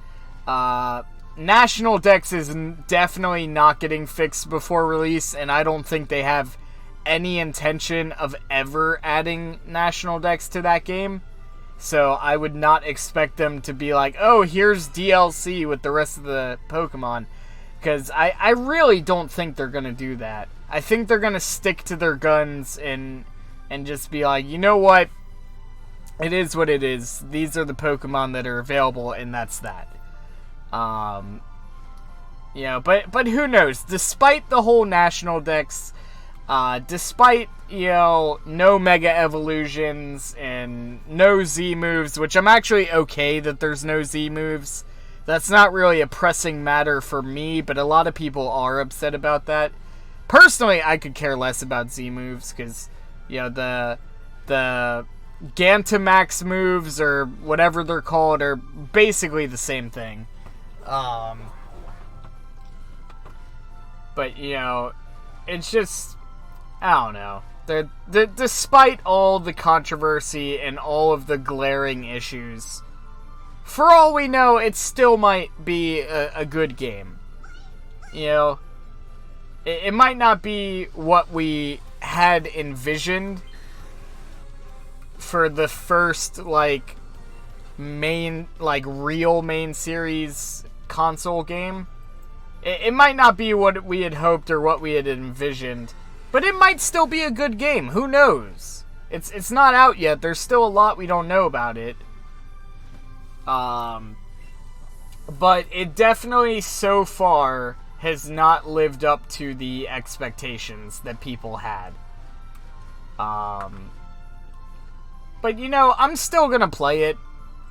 A: National Dex is definitely not getting fixed before release, and I don't think they have any intention of ever adding National Dex to that game. So I would not expect them to be like, oh, here's DLC with the rest of the Pokemon. Because I really don't think they're going to do that. I think they're going to stick to their guns and just be like, you know what? It is what it is. These are the Pokemon that are available, and that's that. You know, but who knows? Despite the whole National Dex, despite, you know, no Mega Evolutions and no Z moves, which I'm actually okay that there's no Z moves. That's not really a pressing matter for me, but a lot of people are upset about that. Personally, I could care less about Z moves, because, you know, the Gigantamax moves, or whatever they're called, are basically the same thing. But, you know, it's just, I don't know. Despite all the controversy and all of the glaring issues, for all we know, it still might be a good game. You know, it might not be what we had envisioned for the first, like, real main series console game. It might not be what we had hoped or what we had envisioned, but it might still be a good game. Who knows? It's not out yet. There's still a lot we don't know about it. But it definitely so far has not lived up to the expectations that people had. But, you know, I'm still gonna play it.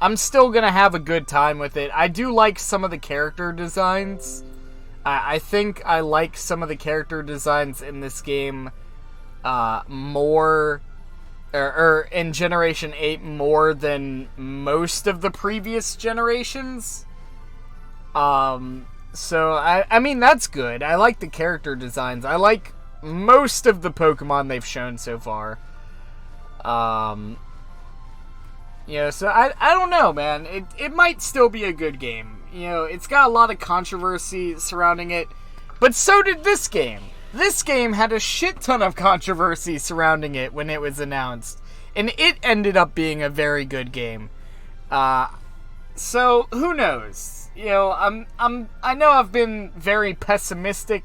A: I'm still gonna have a good time with it. I do like some of the character designs. I think I like some of the character designs in this game more, or in Generation 8 more than most of the previous generations. So, I mean, that's good. I like the character designs. I like most of the Pokemon they've shown so far. You know, so I don't know, man. It might still be a good game. You know, it's got a lot of controversy surrounding it, but so did this game. This game had a shit ton of controversy surrounding it when it was announced, and it ended up being a very good game. So who knows? You know, I know I've been very pessimistic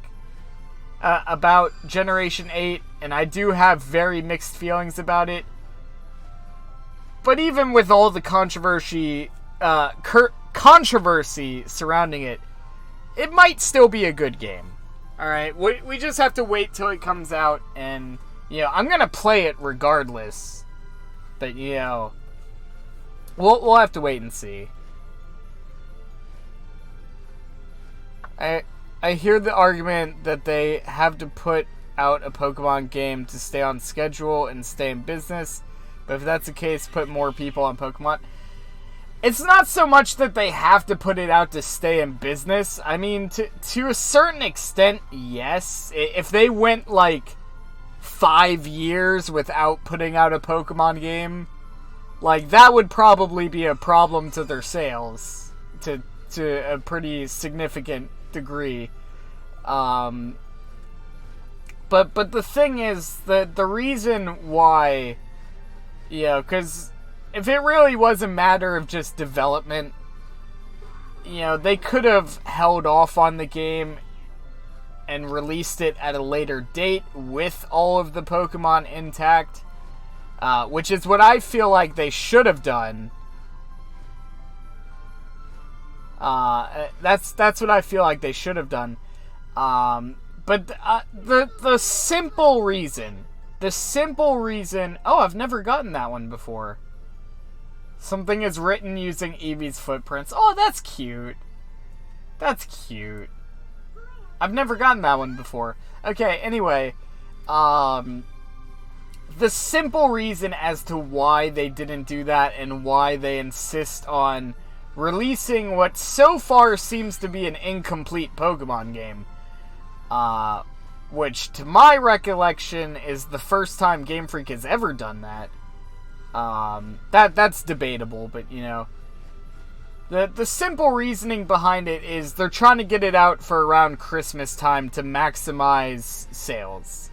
A: about Generation 8, and I do have very mixed feelings about it. But even with all the controversy surrounding it, it might still be a good game. Alright, we just have to wait till it comes out, and, you know, I'm gonna play it regardless. But, you know, we'll have to wait and see. I hear the argument that they have to put out a Pokemon game to stay on schedule and stay in business. But if that's the case, put more people on Pokemon. It's not so much that they have to put it out to stay in business. I mean, to a certain extent, yes. If they went, like, 5 years without putting out a Pokemon game, like, that would probably be a problem to their sales. To a pretty significant degree. But the thing is, that the reason why... Yeah, because if it really was a matter of just development, you know, they could have held off on the game and released it at a later date with all of the Pokemon intact, which is what I feel like they should have done. That's what I feel like they should have done. But the simple reason, oh, I've never gotten that one before. Something is written using Eevee's footprints. Oh, that's cute. That's cute. I've never gotten that one before. Okay, anyway, the simple reason as to why they didn't do that and why they insist on releasing what so far seems to be an incomplete Pokemon game, which to my recollection is the first time Game Freak has ever done that. That's debatable, but you know, the simple reasoning behind it is they're trying to get it out for around Christmas time to maximize sales.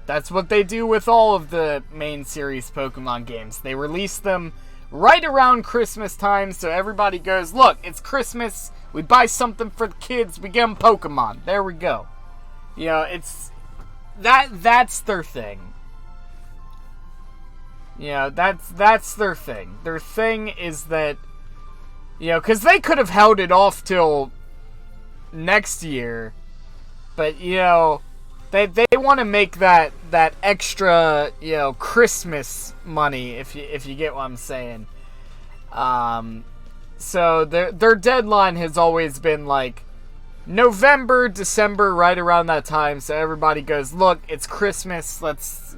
A: That's what they do with all of the main series Pokemon games. They release them right around Christmas time, so everybody goes, look, it's Christmas, we buy something for the kids, we get them Pokemon. There we go. You know, it's... That's their thing. You know, that's their thing. Their thing is that, you know, because they could have held it off till next year, but, you know, they want to make that extra, you know, Christmas money, if you get what I'm saying. So their deadline has always been like November, December, right around that time. So everybody goes, look, it's Christmas. Let's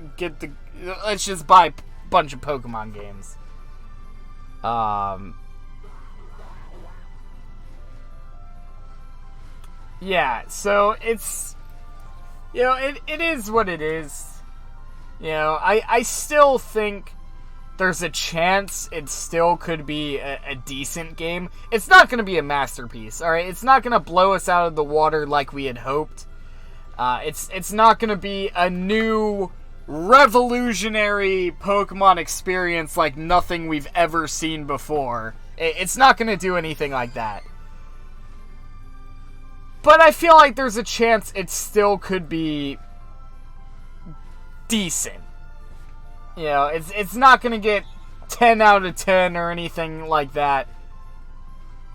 A: just buy a bunch of Pokemon games. Yeah. So it's, you know, it is what it is. You know, I still think there's a chance it still could be a decent game. It's not going to be a masterpiece, alright? It's not going to blow us out of the water like we had hoped. It's not going to be a new, revolutionary Pokemon experience like nothing we've ever seen before. It's not going to do anything like that. But I feel like there's a chance it still could be decent. You know, it's not going to get 10 out of 10 or anything like that.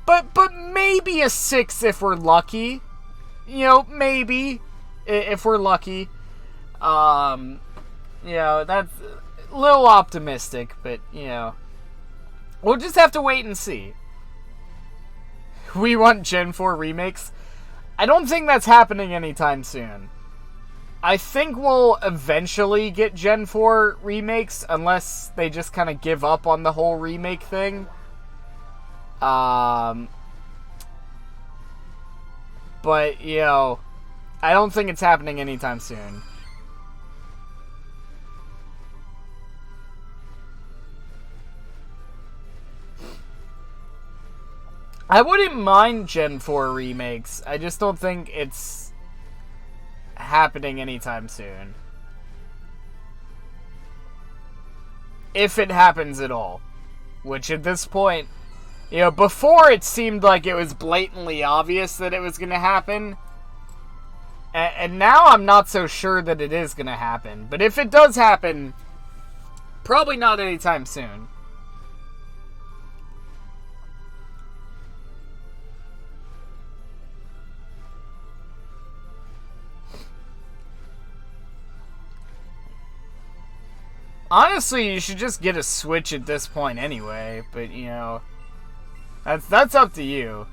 A: But maybe a 6 if we're lucky. You know, maybe if we're lucky. You know, that's a little optimistic, but, you know, we'll just have to wait and see. We want Gen 4 remakes. I don't think that's happening anytime soon. I think we'll eventually get Gen 4 remakes, unless they just kind of give up on the whole remake thing. But, you know, I don't think it's happening anytime soon. I wouldn't mind Gen 4 remakes. I just don't think it's happening anytime soon. If it happens at all. Which at this point, you know, before it seemed like it was blatantly obvious that it was going to happen. And now I'm not so sure that it is going to happen. But if it does happen, probably not anytime soon. Honestly, you should just get a Switch at this point anyway, but, you know, that's up to you.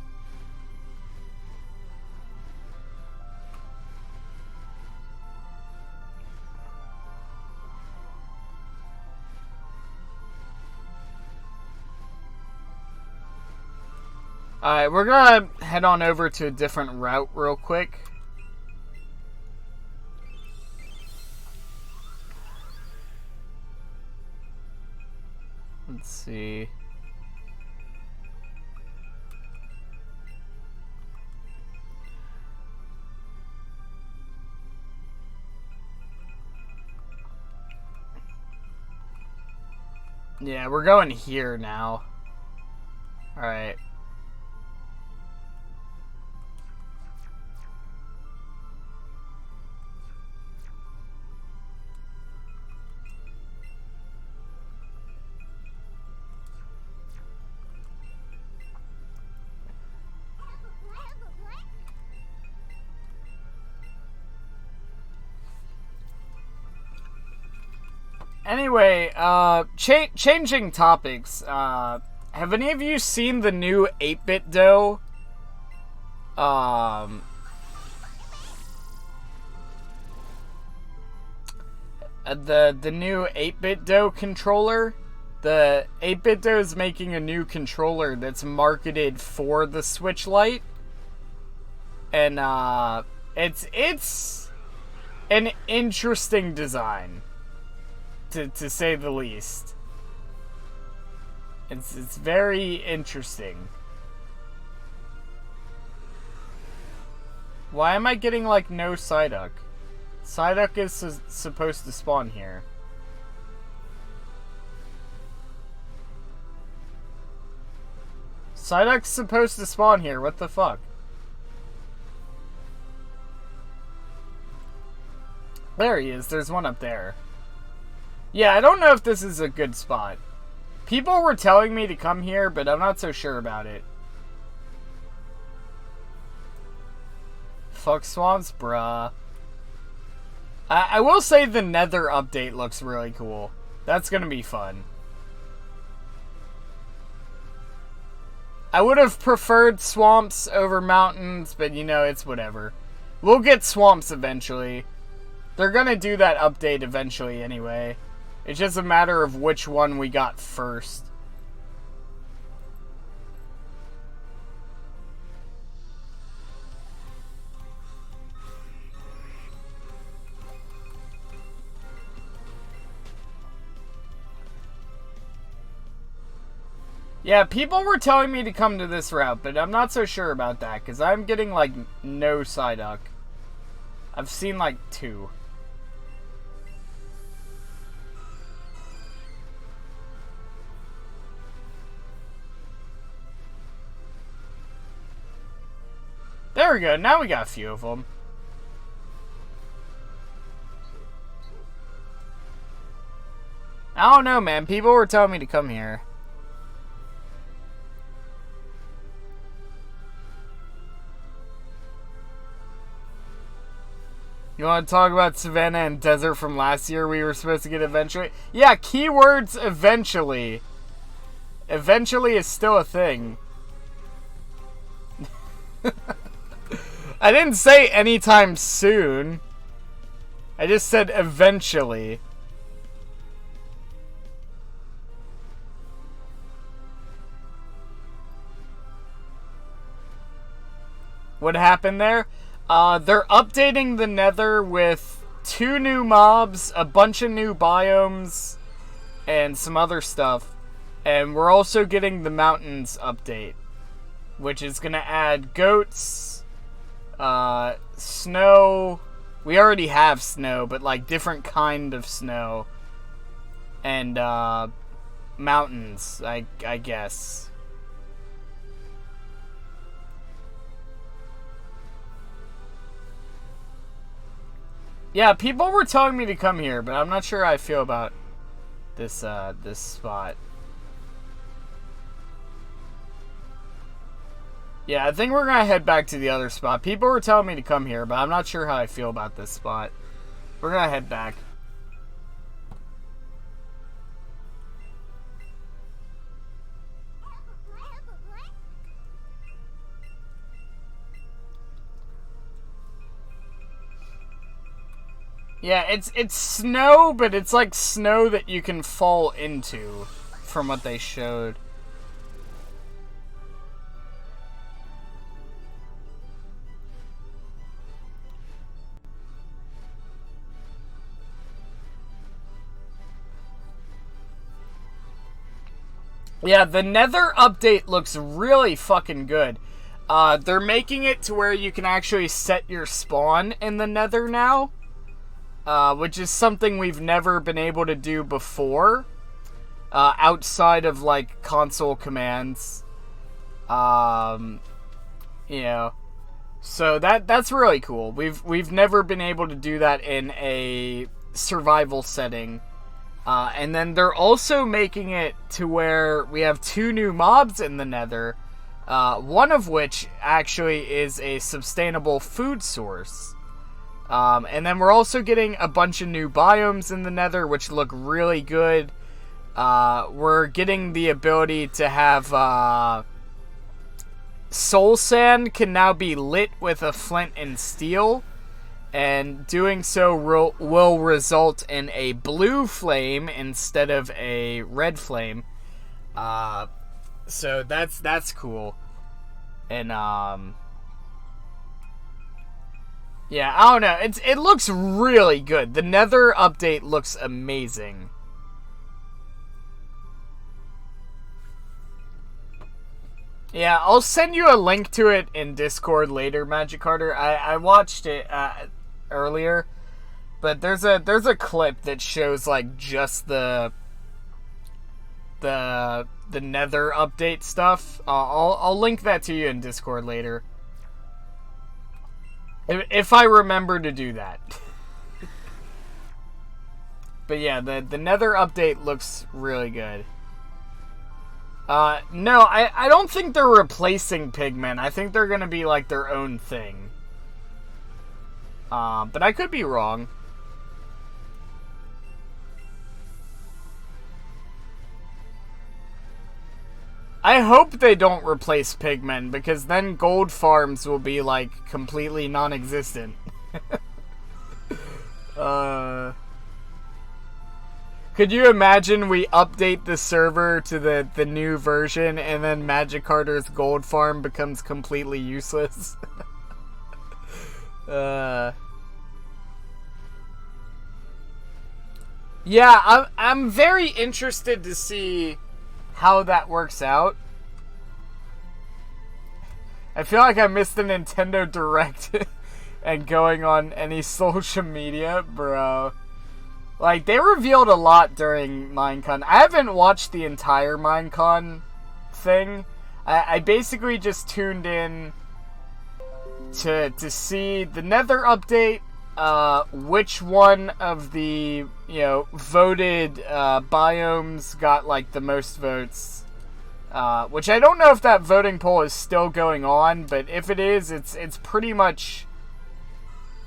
A: Alright, we're gonna head on over to a different route real quick. Let's see. Yeah, we're going here now. Alright. Anyway, changing topics. Have any of you seen the new 8-bit dough? The new 8-bit dough controller. The 8-bit dough is making a new controller that's marketed for the Switch Lite, and it's an interesting design, to say the least. It's very interesting. Why am I getting like no PSYDUCK? PSYDUCK is supposed to spawn here. PSYDUCK's supposed to spawn here, what the fuck? There he is, there's one up there. Yeah, I don't know if this is a good spot. People were telling me to come here, but I'm not so sure about it. Fuck swamps, bruh. I will say the Nether update looks really cool. That's gonna be fun. I would have preferred swamps over mountains, but you know, it's whatever. We'll get swamps eventually. They're gonna do that update eventually anyway. It's just a matter of which one we got first. Yeah, people were telling me to come to this route, but I'm not so sure about that, because I'm getting, like, no PSYDUCK. I've seen, like, 2. There we go, now we got a few of them. I don't know, man, people were telling me to come here. You want to talk about Savannah and Desert from last year we were supposed to get eventually? Yeah, keywords eventually. Eventually is still a thing. I didn't say anytime soon. I just said eventually. What happened there? They're updating the Nether with 2 new mobs, a bunch of new biomes, and some other stuff. And we're also getting the mountains update, which is going to add goats, snow. We already have snow, but like different kind of snow. And mountains, I guess. Yeah, people were telling me to come here, but I'm not sure how I feel about this this spot. Yeah, I think we're gonna head back to the other spot. People were telling me to come here, but I'm not sure how I feel about this spot. We're gonna head back. Yeah, it's snow, but it's like snow that you can fall into, from what they showed. Yeah, the Nether update looks really fucking good. They're making it to where you can actually set your spawn in the Nether now. Which is something we've never been able to do before, outside of like console commands. You know, so that's really cool. We've never been able to do that in a survival setting. And then they're also making it to where we have 2 new mobs in the Nether, one of which actually is a sustainable food source. And then we're also getting a bunch of new biomes in the Nether, which look really good. We're getting the ability to have soul sand can now be lit with a flint and steel, and doing so will result in a blue flame instead of a red flame. So that's cool. And yeah, I don't know. It looks really good. The Nether update looks amazing. Yeah, I'll send you a link to it in Discord later, Magic Carter. I watched it earlier, but there's a clip that shows like just the Nether update stuff. I'll link that to you in Discord later, if I remember to do that. But yeah, the Nether update looks really good. No, I don't think they're replacing pigmen. I think they're gonna be like their own thing. But I could be wrong. I hope they don't replace pigmen, because then gold farms will be like completely non-existent. Could you imagine we update the server to the new version and then Magic Carter's gold farm becomes completely useless? Yeah, I'm very interested to see how that works out. I feel like I missed the Nintendo Direct and going on any social media, bro. Like, they revealed a lot during Minecon. I haven't watched the entire Minecon thing. I basically just tuned in to see the Nether update, which one of the, voted biomes got, like, the most votes. Which I don't know if that voting poll is still going on, but if it is, it's pretty much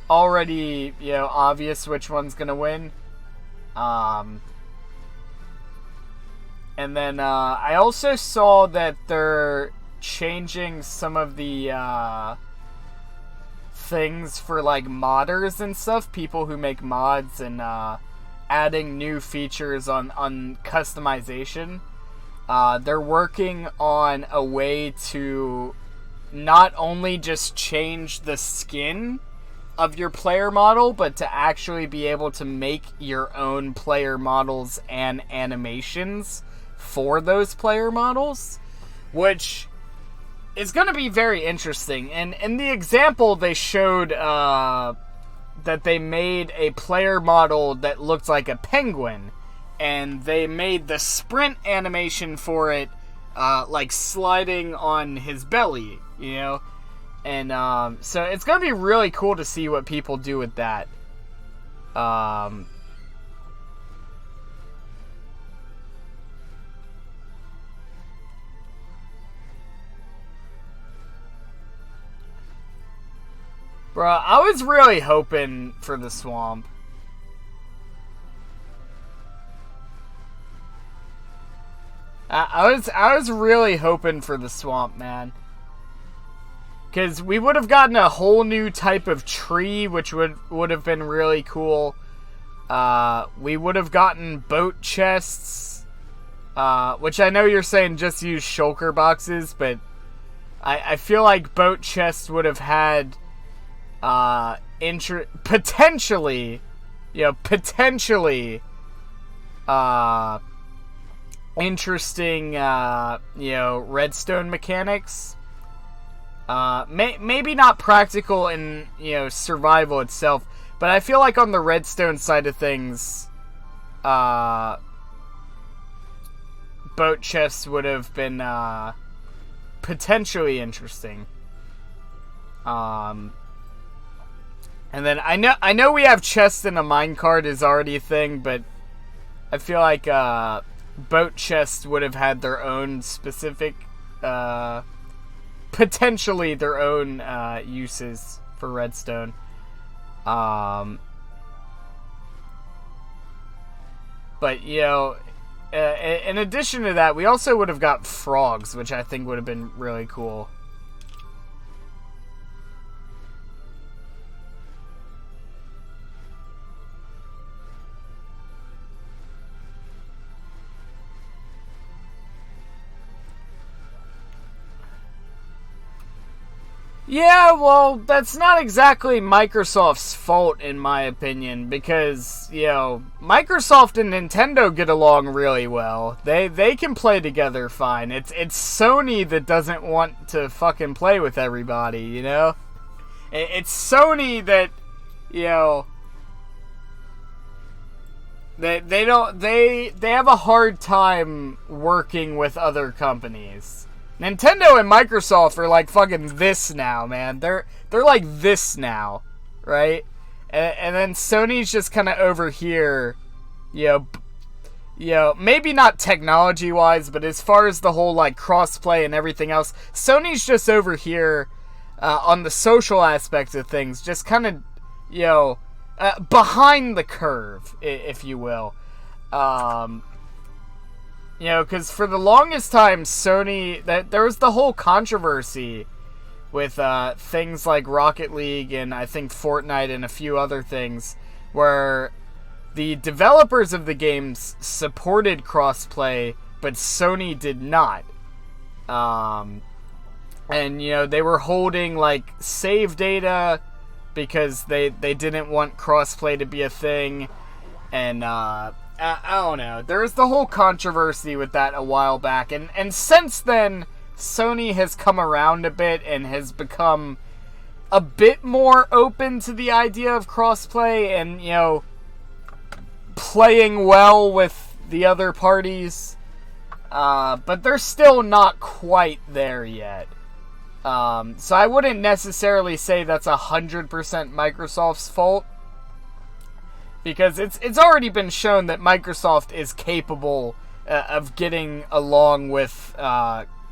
A: already, obvious which one's gonna win. And then, I also saw that they're changing some of the, things for, like, modders and stuff, people who make mods, and, adding new features on customization. They're working on a way to not only just change the skin of your player model, but to actually be able to make your own player models and animations for those player models, which is going to be very interesting. And in the example, they showed that they made a player model that looked like a penguin, and they made the sprint animation for it like sliding on his belly, And, so it's gonna be really cool to see what people do with that. Bro, I was really hoping for the swamp. I was really hoping for the swamp, man. Because we would have gotten a whole new type of tree, which would have been really cool. We would have gotten boat chests, which I know you're saying just use shulker boxes, but I feel like boat chests would have had potentially interesting redstone mechanics. Maybe not practical in, survival itself, but I feel like on the redstone side of things, boat chests would have been, potentially interesting. And then I know we have chests in a minecart is already a thing, but I feel like, boat chests would have had their own specific, potentially their own uses for redstone. But, you know, in addition to that, we also would have got frogs, which I think would have been really cool. Yeah, well, that's not exactly Microsoft's fault, in my opinion, because, you know, Microsoft and Nintendo get along really well. They can play together fine. It's Sony that doesn't want to fucking play with everybody, you know? It's Sony that, you know, they have a hard time working with other companies. Nintendo and Microsoft are like fucking this now, man. They're like this now, right? And then Sony's just kind of over here, you know, maybe not technology-wise, but as far as the whole like crossplay and everything else, Sony's just over here on the social aspects of things, just kind of, you know, behind the curve, if you will. You know, because for the longest time, Sony, there was the whole controversy with things like Rocket League and I think Fortnite and a few other things, where the developers of the games supported crossplay, but Sony did not. And, you know, they were holding, like, save data because they didn't want crossplay to be a thing, and, I don't know. There was the whole controversy with that a while back, and since then, Sony has come around a bit and has become a bit more open to the idea of crossplay and, you know, playing well with the other parties. But they're still not quite there yet. So I wouldn't necessarily say that's 100% Microsoft's fault, because it's already been shown that Microsoft is capable of getting along with,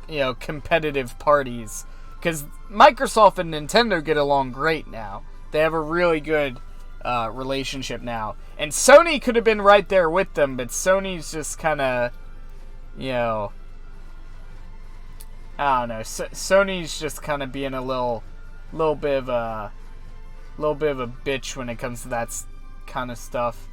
A: you know, competitive parties. Because Microsoft and Nintendo get along great now. They have a really good relationship now. And Sony could have been right there with them, but Sony's just kind of, you know, I don't know. Sony's just kind of being a little bit of a bitch when it comes to that kind of stuff.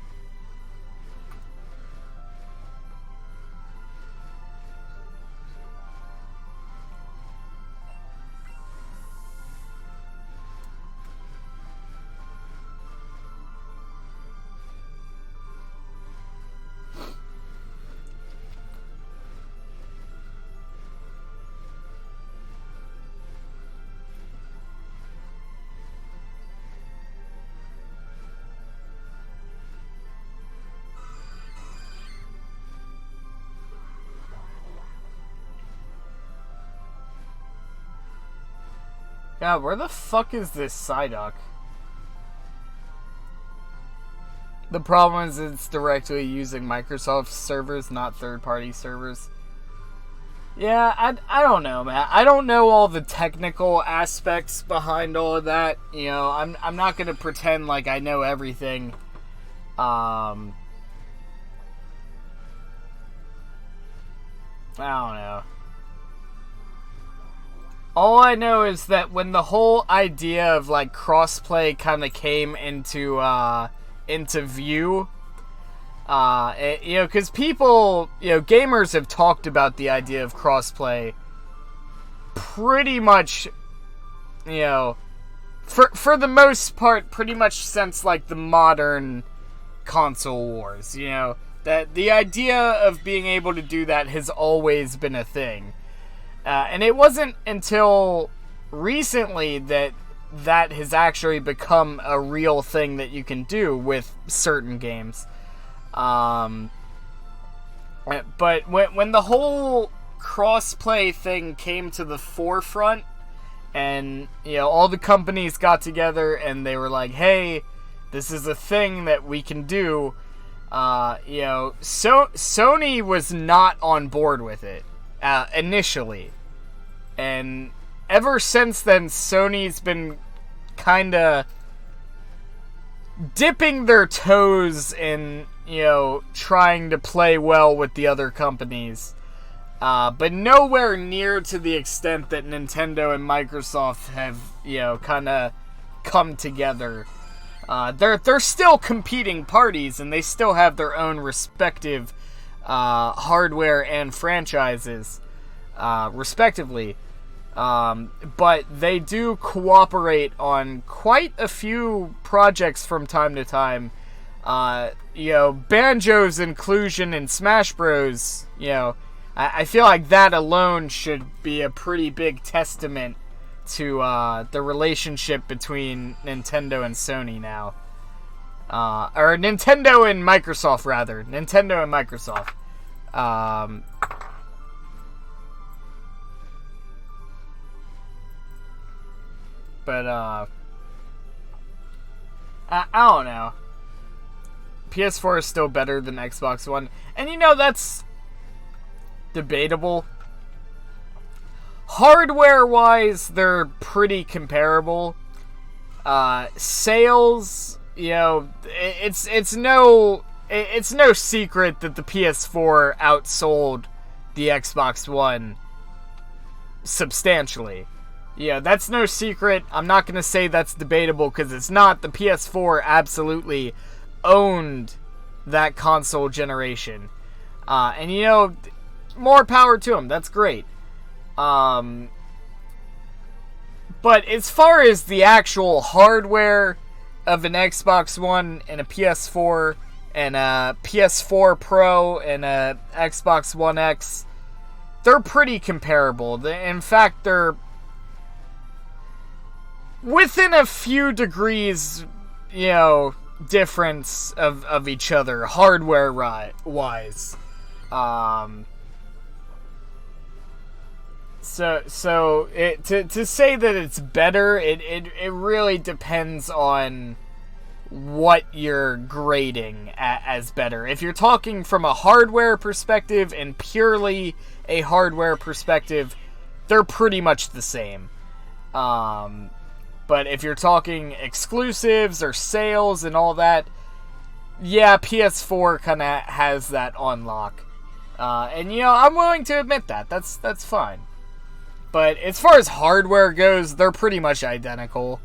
A: Yeah, where the fuck is this PSYDUCK? The problem is it's directly using Microsoft servers, not third-party servers. Yeah, I don't know, man. I don't know all the technical aspects behind all of that. You know, I'm not gonna pretend like I know everything. I don't know. All I know is that when the whole idea of like crossplay kind of came into view, you know, because people, you know, gamers have talked about the idea of crossplay pretty much, you know, for the most part, pretty much since like the modern console wars. You know, that the idea of being able to do that has always been a thing. And it wasn't until recently that has actually become a real thing that you can do with certain games. But when the whole cross-play thing came to the forefront, and, you know, all the companies got together and they were like, hey, this is a thing that we can do, you know, Sony was not on board with it. Initially. And ever since then, Sony's been kinda dipping their toes in, trying to play well with the other companies. But nowhere near to the extent that Nintendo and Microsoft have, kind of come together. They're still competing parties, and they still have their own respective hardware and franchises, respectively. But they do cooperate on quite a few projects from time to time. Banjo's inclusion in Smash Bros., I feel like that alone should be a pretty big testament to the relationship between Nintendo and Sony now. Or Nintendo and Microsoft, rather. Nintendo and Microsoft. But, I don't know. PS4 is still better than Xbox One. And that's debatable. Hardware-wise, they're pretty comparable. Sales, it's no secret that the PS4 outsold the Xbox One substantially. That's no secret. I'm not going to say that's debatable because it's not. The PS4 absolutely owned that console generation. And more power to them. That's great. But as far as the actual hardware of an Xbox One and a PS4 and a PS4 Pro and a Xbox One X, they're pretty comparable. In fact, they're within a few degrees, difference of each other, hardware-wise. So to say that it's better, it really depends on what you're grading as better. If you're talking from a hardware perspective and purely a hardware perspective, they're pretty much the same. But if you're talking exclusives or sales and all that, yeah, PS4 kind of has that on lock. And I'm willing to admit that. That's fine. But as far as hardware goes, they're pretty much identical.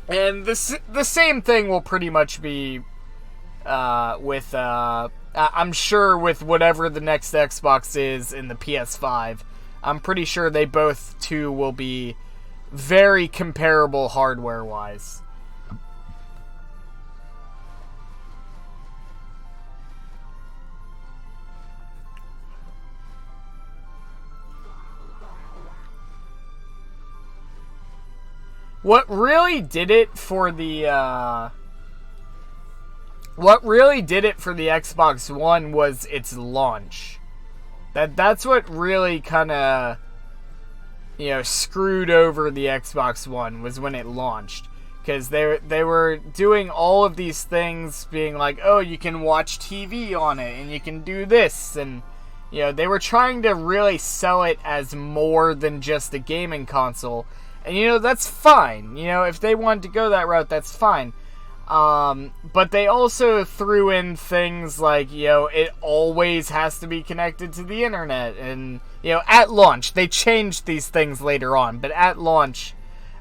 A: And the same thing will pretty much be with, I'm sure with whatever the next Xbox is in the PS5. I'm pretty sure they both, too, will be very comparable hardware-wise. What really did it for the Xbox One was its launch. That's what really kind of screwed over the Xbox One, was when it launched. Because they were doing all of these things, being like, oh, you can watch TV on it, and you can do this, and they were trying to really sell it as more than just a gaming console. And that's fine. If they wanted to go that route, that's fine. But they also threw in things like, it always has to be connected to the internet. And, at launch, they changed these things later on. But at launch,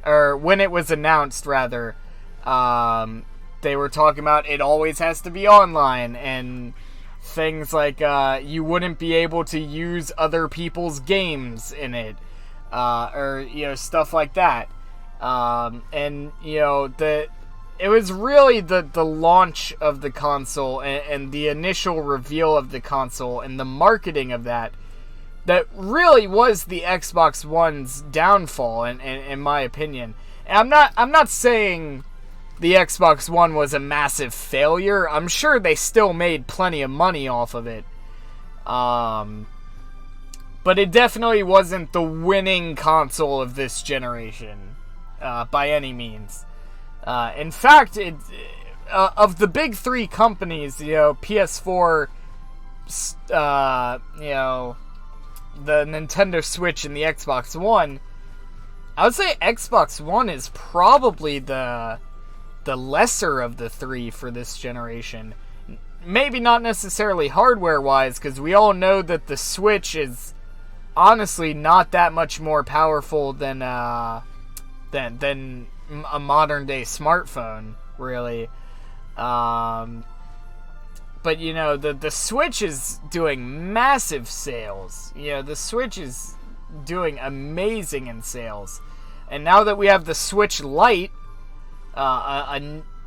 A: or when it was announced, rather, they were talking about it always has to be online. And things like, you wouldn't be able to use other people's games in it. Or stuff like that. And, it was really the launch of the console and the initial reveal of the console and the marketing of that really was the Xbox One's downfall, in my opinion. And I'm not saying the Xbox One was a massive failure. I'm sure they still made plenty of money off of it. But it definitely wasn't the winning console of this generation, by any means. In fact, of the big three companies, PS4, the Nintendo Switch and the Xbox One, I would say Xbox One is probably the the lesser of the three for this generation. Maybe not necessarily hardware-wise, because we all know that the Switch is honestly not that much more powerful than a modern-day smartphone, really. But, you know, the Switch is doing massive sales. You know, the Switch is doing amazing in sales. And now that we have the Switch Lite,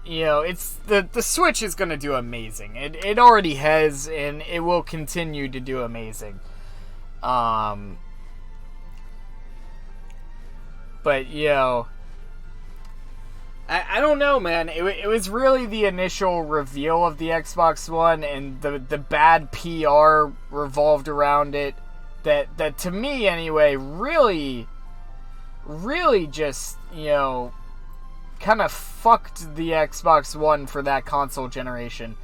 A: you know, it's the Switch is going to do amazing. It already has, and it will continue to do amazing. But, you know, I don't know, man. It was really the initial reveal of the Xbox One and the bad PR revolved around it that to me, anyway, really just, you know, kind of fucked the Xbox One for that console generation.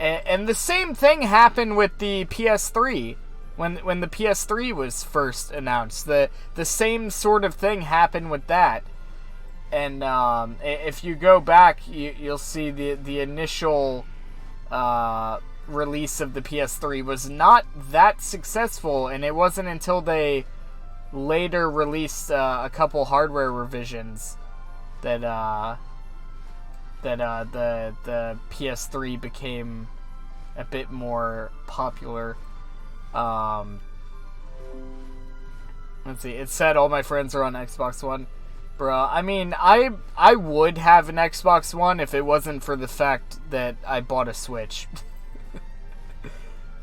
A: And the same thing happened with the PS3. When the PS3 was first announced, the same sort of thing happened with that. And if you go back, you'll see the initial release of the PS3 was not that successful, and it wasn't until they later released a couple hardware revisions that the PS3 became a bit more popular. Let's see. It said all my friends are on Xbox One. Bruh, I mean, I would have an Xbox One if it wasn't for the fact that I bought a Switch.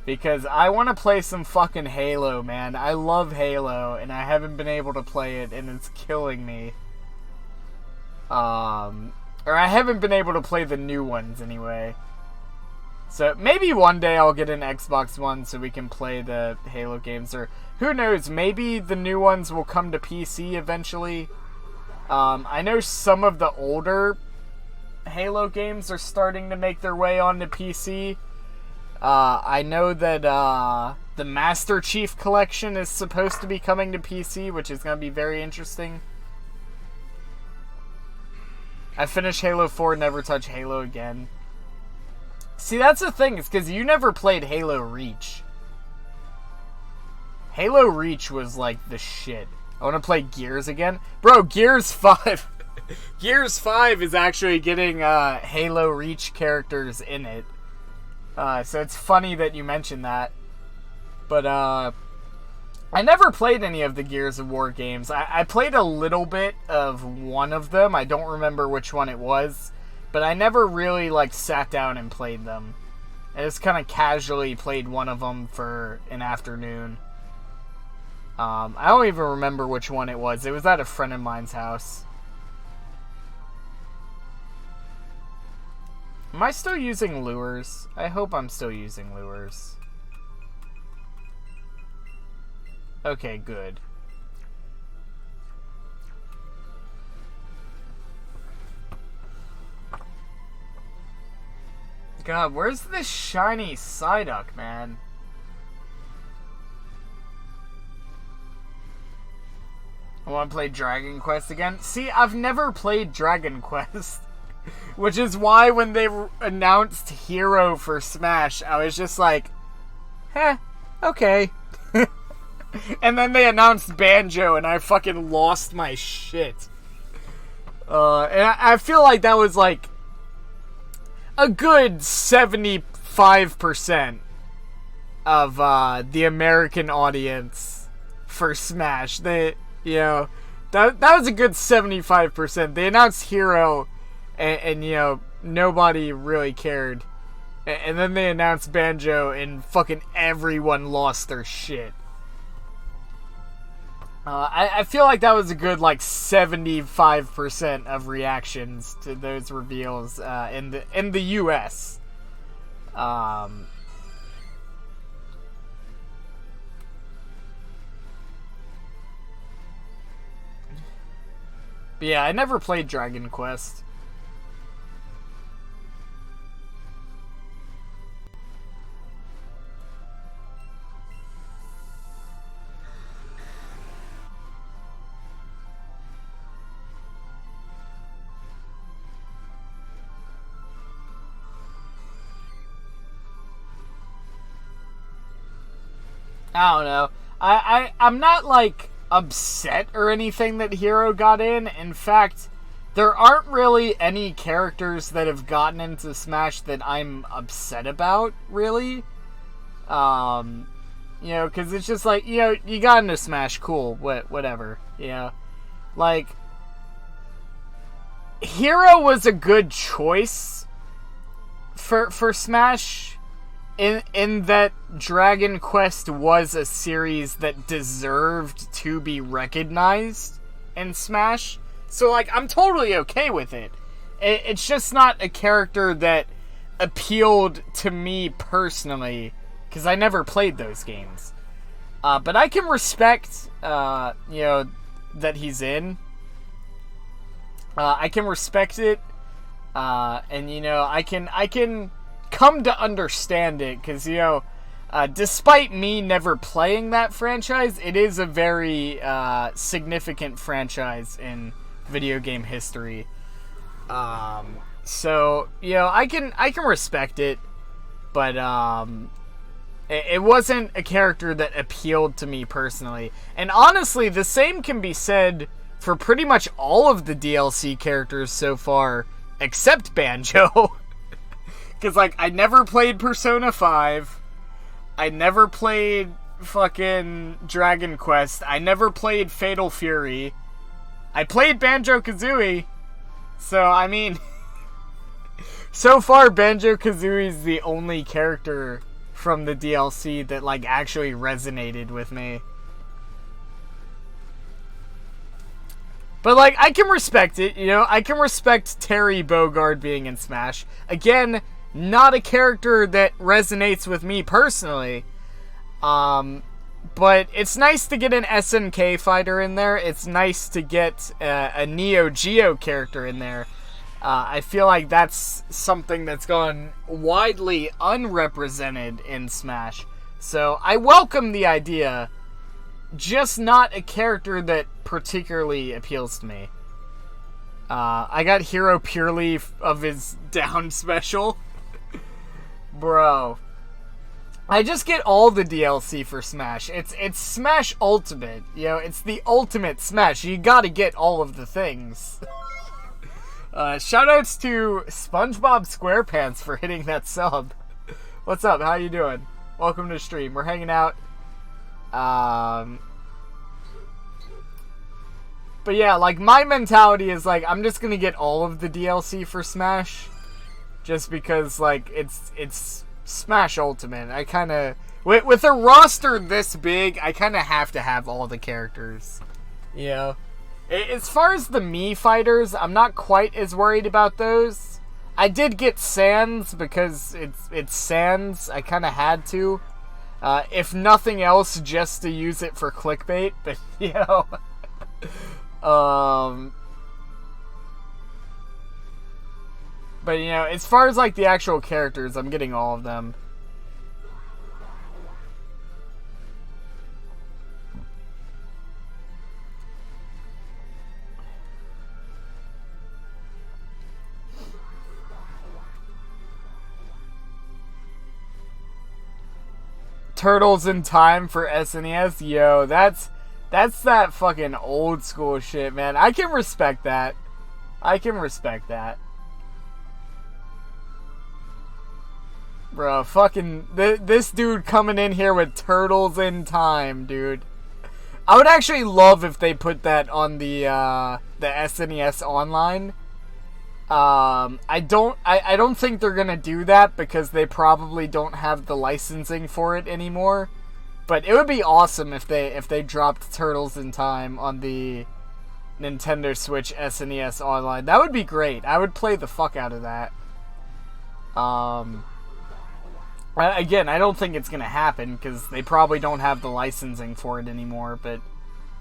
A: Because I want to play some fucking Halo, man. I love Halo, and I haven't been able to play it, and it's killing me. Or I haven't been able to play the new ones, anyway. So maybe one day I'll get an Xbox One so we can play the Halo games, or who knows, maybe the new ones will come to PC eventually. I know some of the older Halo games are starting to make their way onto PC. I know that the Master Chief Collection is supposed to be coming to PC, which is going to be very interesting. I finished Halo 4, never touch Halo again. See, that's the thing, it's because you never played Halo Reach. Halo Reach was like the shit. I want to play Gears again. Bro, Gears 5. Gears 5 is actually getting Halo Reach characters in it. So it's funny that you mentioned that. But I never played any of the Gears of War games. I played a little bit of one of them. I don't remember which one it was. But I never really like sat down and played them. I just kind of casually played one of them for an afternoon. I don't even remember which one it was. It was at a friend of mine's house. Am I still using lures? I hope I'm still using lures. Okay, good. God, where's this shiny Psyduck, man? I want to play Dragon Quest again. See, I've never played Dragon Quest. Which is why when they announced Hero for Smash, I was just like, okay. And then they announced Banjo, and I fucking lost my shit. And I feel like that was like a good 75% of the American audience for Smash. They, you know, that was a good 75%. They announced Hero, and you know, nobody really cared. And then they announced Banjo, and fucking everyone lost their shit. I feel like that was a good, like, 75% of reactions to those reveals in the US. But yeah, I never played Dragon Quest. I don't know. I'm not, like, upset or anything that Hero got in. In fact, there aren't really any characters that have gotten into Smash that I'm upset about, really. You know, because it's just like, you know, you got into Smash, cool, whatever, you know. Like, Hero was a good choice for Smash, in that Dragon Quest was a series that deserved to be recognized in Smash. So, like, I'm totally okay with it. It's just not a character that appealed to me personally, because I never played those games. But I can respect, you know, that he's in. I can respect it. And, you know, I can come to understand it, because, you know, despite me never playing that franchise, it is a very significant franchise in video game history. So, you know, I can respect it, but it wasn't a character that appealed to me personally. And honestly, the same can be said for pretty much all of the DLC characters so far, except Banjo. Because, like, I never played Persona 5. I never played fucking Dragon Quest. I never played Fatal Fury. I played Banjo-Kazooie. So, I mean, so far Banjo-Kazooie is the only character from the DLC that, like, actually resonated with me. But, like, I can respect it, you know? I can respect Terry Bogard being in Smash. Again, not a character that resonates with me personally. But it's nice to get an SNK fighter in there. It's nice to get a Neo Geo character in there. I feel like that's something that's gone widely unrepresented in Smash. So I welcome the idea, just not a character that particularly appeals to me. I got Hero purely of his down special. Bro. I just get all the DLC for Smash. It's Smash Ultimate. You know, it's the ultimate Smash. You gotta get all of the things. Shoutouts to SpongeBob SquarePants for hitting that sub. What's up? How you doing? Welcome to the stream. We're hanging out. But yeah, like, my mentality is, like, I'm just gonna get all of the DLC for Smash. Just because, like, it's Smash Ultimate. I kinda... With a roster this big, I kinda have to have all the characters. You know? As far as the Mii fighters, I'm not quite as worried about those. I did get Sans because it's Sans. I kinda had to. If nothing else, just to use it for clickbait. But, you know... But, you know, as far as, like, the actual characters, I'm getting all of them. Turtles in Time for SNES? Yo, that's that fucking old school shit, man. I can respect that. I can respect that. Bro, fucking... This dude coming in here with Turtles in Time, dude. I would actually love if they put that on the SNES Online. I don't think they're gonna do that because they probably don't have the licensing for it anymore. But it would be awesome if they dropped Turtles in Time on the Nintendo Switch SNES Online. That would be great. I would play the fuck out of that. Again, I don't think it's gonna happen because they probably don't have the licensing for it anymore. But,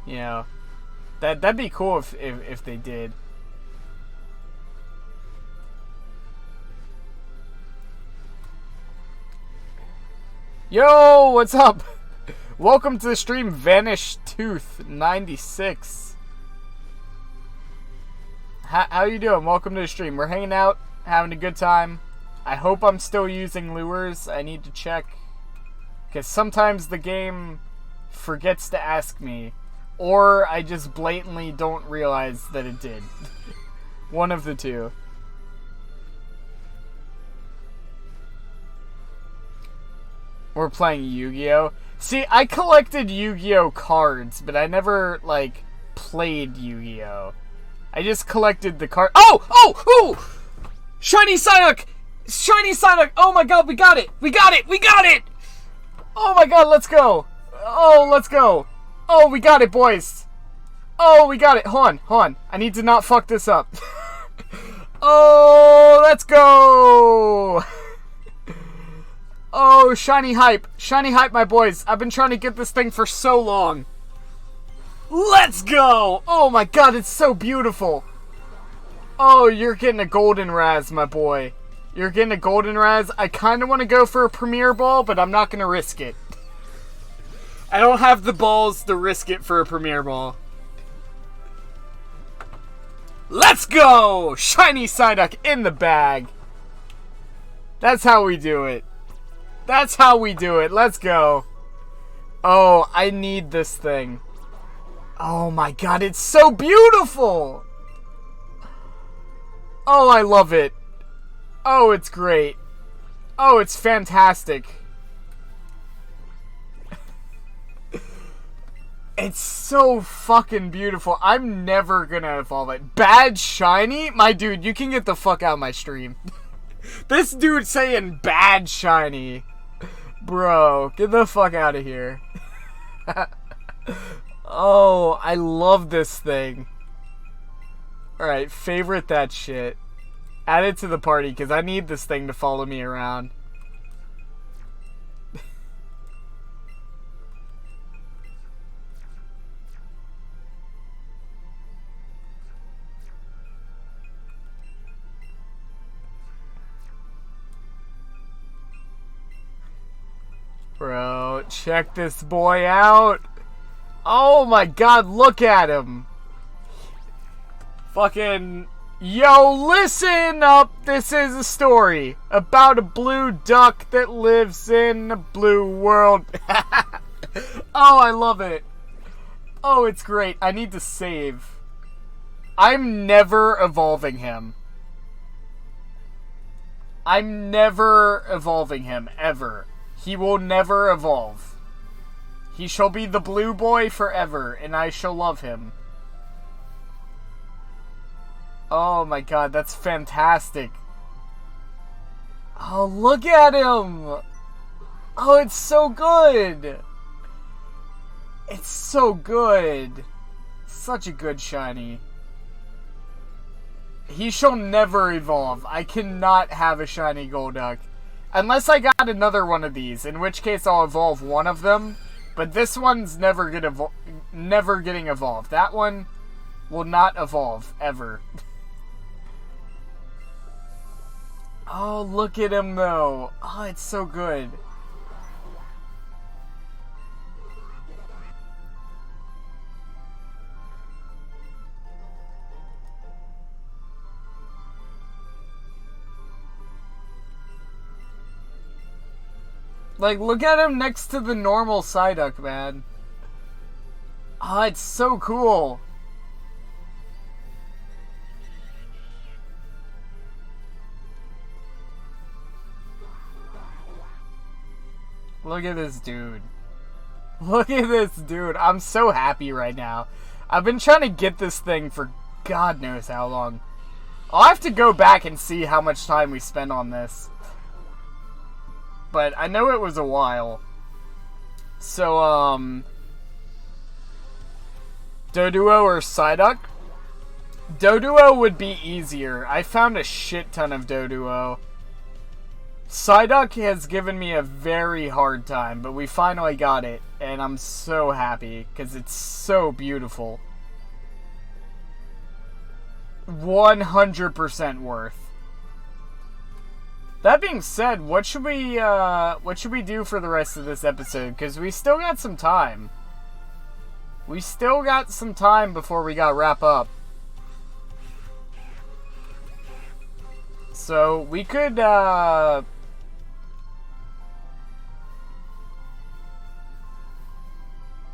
A: you know, that'd be cool if they did. Yo, what's up? Welcome to the stream, Vanished Tooth 96. How you doing? Welcome to the stream. We're hanging out, having a good time. I hope I'm still using lures. I need to check. Because sometimes the game forgets to ask me, or I just blatantly don't realize that it did. One of the two. We're playing Yu-Gi-Oh! See, I collected Yu-Gi-Oh! Cards, but I never, like, played Yu-Gi-Oh! I just collected the card. Oh! Oh! Oh! Shiny Psyduck! Shiny Psyduck! Oh my god, we got it! We got it! We got it! Oh my god, let's go! Oh, let's go! Oh, we got it, boys! Oh, we got it! Hold on, hold on. I need to not fuck this up. Oh, let's go! Oh, shiny hype. Shiny hype, my boys. I've been trying to get this thing for so long. Let's go! Oh my god, it's so beautiful. Oh, you're getting a golden Raz, my boy. You're getting a golden Raz. I kind of want to go for a Premier Ball, but I'm not going to risk it. I don't have the balls to risk it for a Premier Ball. Let's go! Shiny Psyduck in the bag. That's how we do it. That's how we do it. Let's go. Oh, I need this thing. Oh my god, it's so beautiful! Oh, I love it. Oh, it's great. Oh, it's fantastic. It's so fucking beautiful. I'm never gonna evolve it. Bad shiny? My dude, you can get the fuck out of my stream. This dude saying bad shiny. Bro, get the fuck out of here. Oh, I love this thing. Alright, favorite that shit. Add it to the party, because I need this thing to follow me around. Bro, check this boy out. Oh my god, look at him. Fucking... Yo, listen up! This is a story about a blue duck that lives in a blue world. Oh, I love it. Oh, it's great. I need to save. I'm never evolving him. I'm never evolving him, ever. He will never evolve. He shall be the blue boy forever, and I shall love him. Oh my god, that's fantastic. Oh, look at him! Oh, it's so good! It's so good. Such a good shiny. He shall never evolve. I cannot have a shiny Golduck. Unless I got another one of these, in which case I'll evolve one of them. But this one's never getting evolved. That one will not evolve, ever. Oh, look at him, though. Oh, it's so good. Like, look at him next to the normal Psyduck, man. Oh, it's so cool. Look at this dude. Look at this dude. I'm so happy right now. I've been trying to get this thing for God knows how long. I'll have to go back and see how much time we spent on this. But I know it was a while. So, Doduo or Psyduck? Doduo would be easier. I found a shit ton of Doduo. Psyduck has given me a very hard time, but we finally got it, and I'm so happy, because it's so beautiful. 100% worth. That being said, what should we do for the rest of this episode? Because we still got some time. We still got some time before we gotta wrap up. So, we could,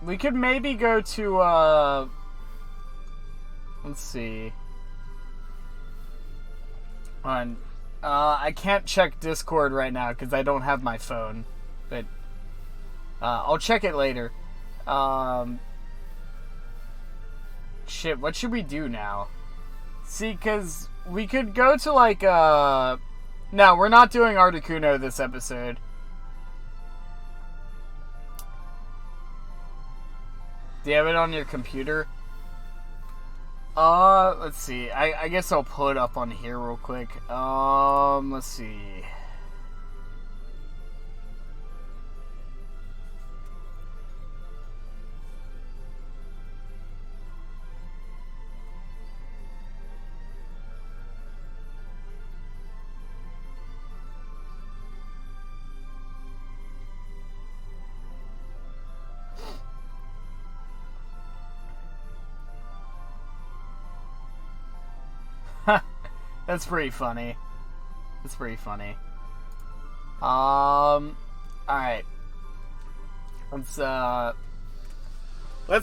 A: We could maybe go to, let's see. I can't check Discord right now because I don't have my phone. But, I'll check it later. Shit, what should we do now? See, because we could go to, like, no, we're not doing Articuno this episode. Do you have it on your computer? Let's see. I guess I'll pull it up on here real quick. Let's see. That's pretty funny. That's pretty funny. Alright. Let's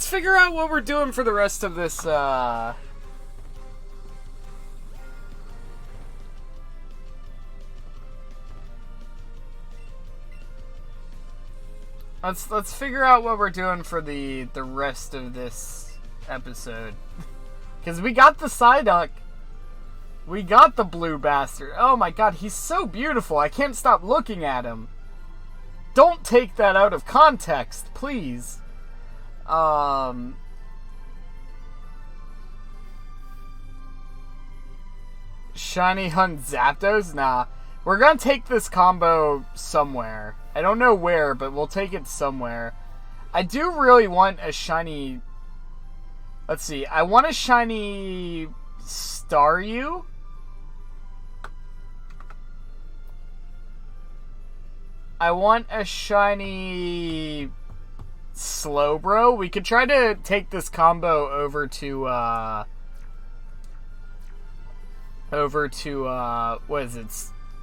A: figure out what we're doing for the rest of this, Let's figure out what we're doing for the rest of this episode. Because we got the Psyduck. We got the blue bastard. Oh my god, he's so beautiful. I can't stop looking at him. Don't take that out of context, please. Shiny Hunt Zapdos? Nah. We're gonna take this combo somewhere. I don't know where, but we'll take it somewhere. I do really want a shiny... Let's see. I want a shiny Staryu. I want a shiny Slowbro. We could try to take this combo over to, what is it?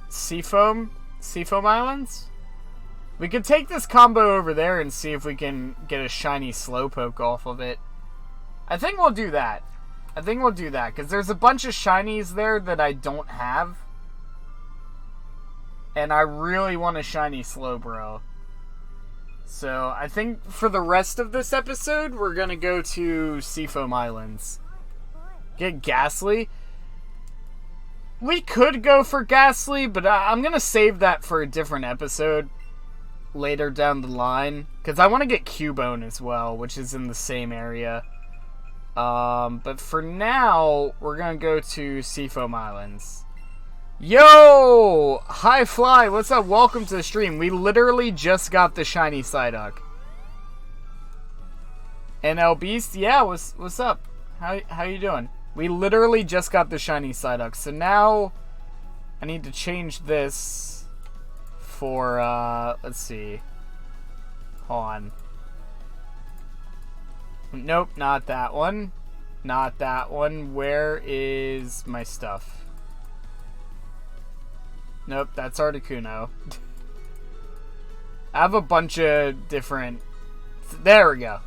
A: Seafoam Islands? We could take this combo over there and see if we can get a shiny Slowpoke off of it. I think we'll do that. Because there's a bunch of shinies there that I don't have. And I really want a shiny Slowbro. So, I think for the rest of this episode, we're going to go to Seafoam Islands. Get Ghastly. We could go for Ghastly, but I'm going to save that for a different episode later down the line. Because I want to get Cubone as well, which is in the same area. But for now, we're going to go to Seafoam Islands. Yo! Hi Fly, what's up? Welcome to the stream. We literally just got the shiny Psyduck. NL Beast, yeah, what's up? How you doing? We literally just got the shiny Psyduck. So now I need to change this for let's see. Hold on. Nope, not that one. Not that one. Where is my stuff? Nope, that's Articuno. I have a bunch of different... There we go.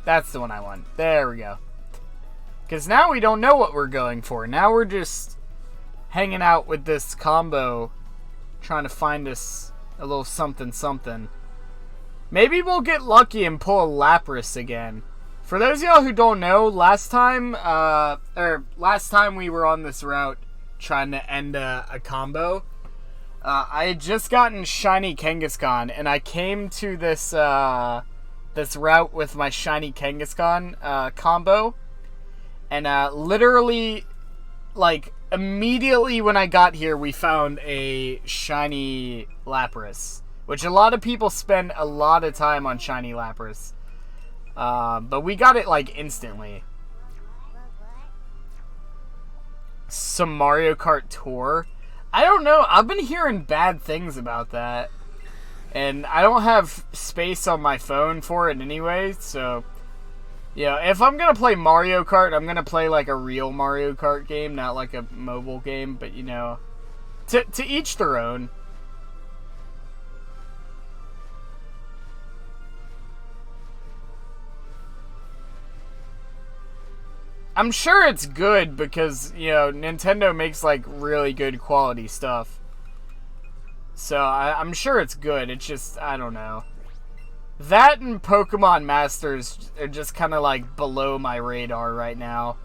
A: That's the one I want. There we go. Because now we don't know what we're going for. Now we're just hanging out with this combo, trying to find us a little something something. Maybe we'll get lucky and pull a Lapras again. For those of y'all who don't know, last time we were on this route trying to end a combo, I had just gotten shiny Kangaskhan, and I came to this this route with my shiny Kangaskhan combo, and literally, like, immediately when I got here, we found a shiny Lapras, which a lot of people spend a lot of time on shiny Lapras, but we got it, like, instantly. Some Mario Kart Tour. I don't know. I've been hearing bad things about that. And I don't have space on my phone for it anyway. So, yeah, if I'm going to play Mario Kart, I'm going to play like a real Mario Kart game, not like a mobile game. But, you know, to each their own. I'm sure it's good because, you know, Nintendo makes, like, really good quality stuff. So, I'm sure it's good. It's just, I don't know. That and Pokemon Masters are just kind of, like, below my radar right now.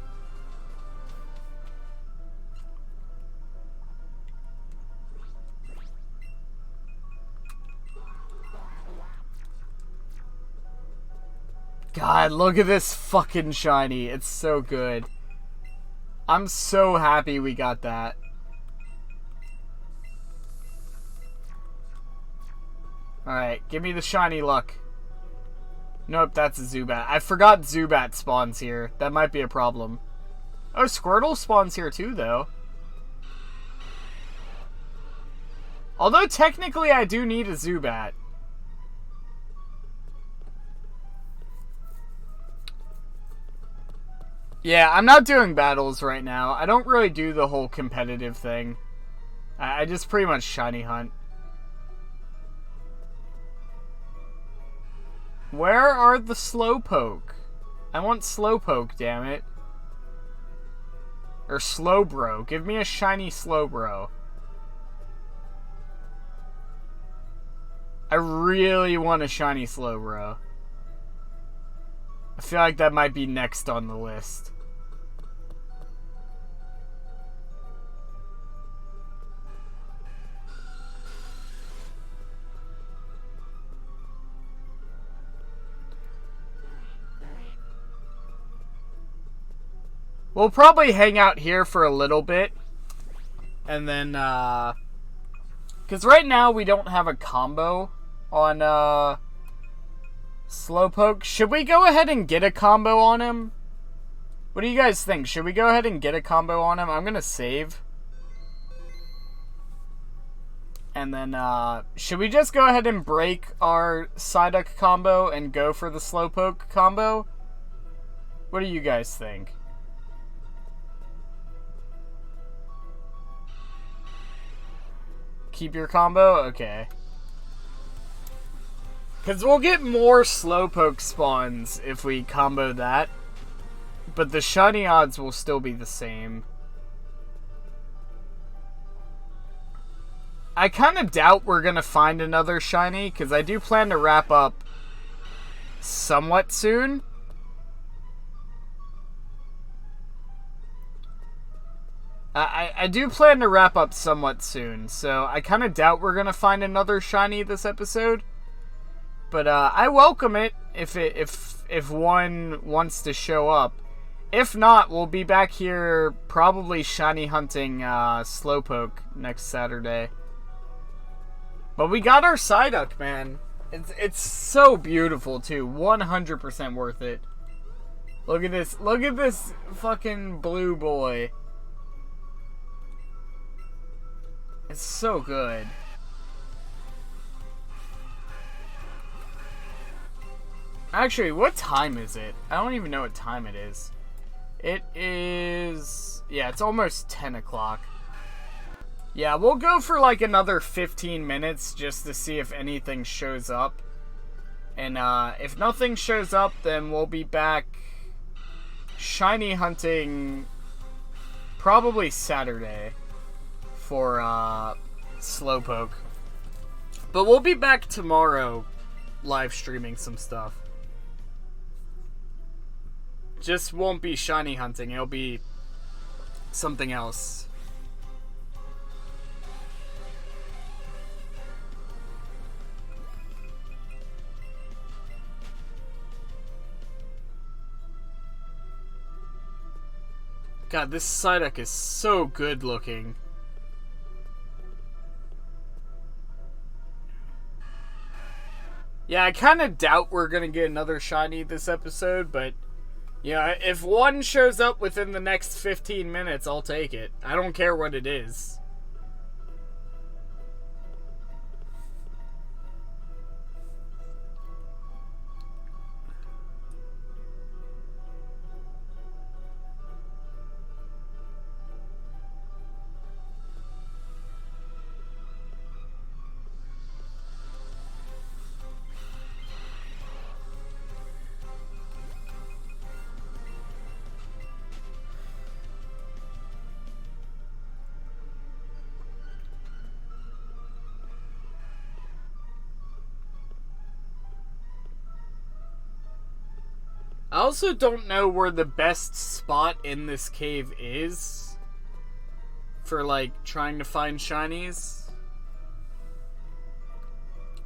A: God, look at this fucking shiny. It's so good. I'm so happy we got that. Alright, give me the shiny luck. Nope, that's a Zubat. I forgot Zubat spawns here. That might be a problem. Oh, Squirtle spawns here too, though. Although, technically, I do need a Zubat. Yeah, I'm not doing battles right now. I don't really do the whole competitive thing. I just pretty much shiny hunt. Where are the Slowpoke? I want Slowpoke, damn it. Or Slowbro. Give me a shiny Slowbro. I really want a shiny Slowbro. I feel like that might be next on the list. We'll probably hang out here for a little bit. And then, because right now we don't have a combo on, Slowpoke. Should we go ahead and get a combo on him? What do you guys think? Should we go ahead and get a combo on him? I'm gonna save. And then, should we just go ahead and break our PSYDUCK combo and go for the Slowpoke combo? What do you guys think? Keep your combo? Okay. Because we'll get more Slowpoke spawns if we combo that. But the shiny odds will still be the same. I kind of doubt we're going to find another shiny, because I do plan to wrap up somewhat soon. I do plan to wrap up somewhat soon, so I kind of doubt we're going to find another shiny this episode. But I welcome it if one wants to show up. If not, we'll be back here probably shiny hunting Slowpoke next Saturday. But we got our PSYDUCK, man. It's so beautiful too. 100% worth it. Look at this. Look at this fucking blue boy. It's so good. Actually, what time is it? I don't even know what time it is. It is... yeah, it's almost 10 o'clock. Yeah, we'll go for like another 15 minutes just to see if anything shows up. And if nothing shows up, then we'll be back shiny hunting probably Saturday for Slowpoke. But we'll be back tomorrow live streaming some stuff. Just won't be shiny hunting, it'll be something else. God, this PSYDUCK is so good looking. Yeah, I kind of doubt we're going to get another shiny this episode, but yeah, if one shows up within the next 15 minutes, I'll take it. I don't care what it is. also don't know where the best spot in this cave is for, like, trying to find shinies.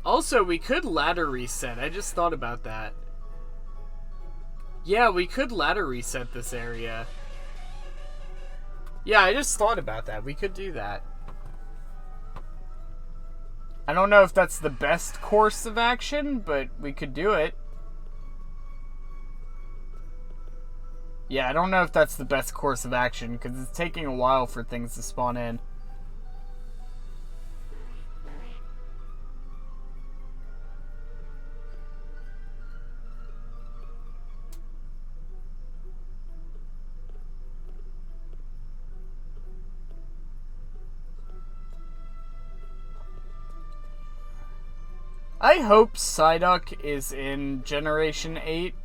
A: Also, we could ladder reset. I just thought about that. Yeah, we could ladder reset this area. Yeah, I just thought about that. We could do that. I don't know if that's the best course of action, but we could do it. Yeah, I don't know if that's the best course of action, because it's taking a while for things to spawn in. I hope Psyduck is in Generation 8.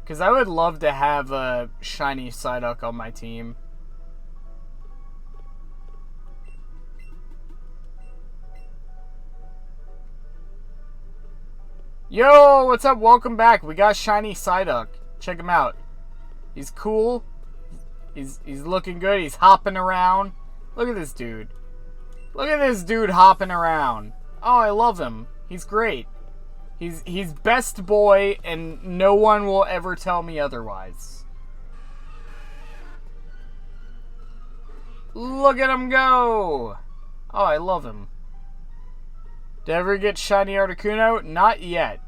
A: Because I would love to have a shiny Psyduck on my team. Yo, what's up? Welcome back. We got shiny Psyduck. Check him out. He's cool. He's looking good. He's hopping around. Look at this dude. Look at this dude hopping around. Oh, I love him. He's great. He's best boy, and no one will ever tell me otherwise. Look at him go! Oh, I love him. Did I ever get shiny Articuno? Not yet.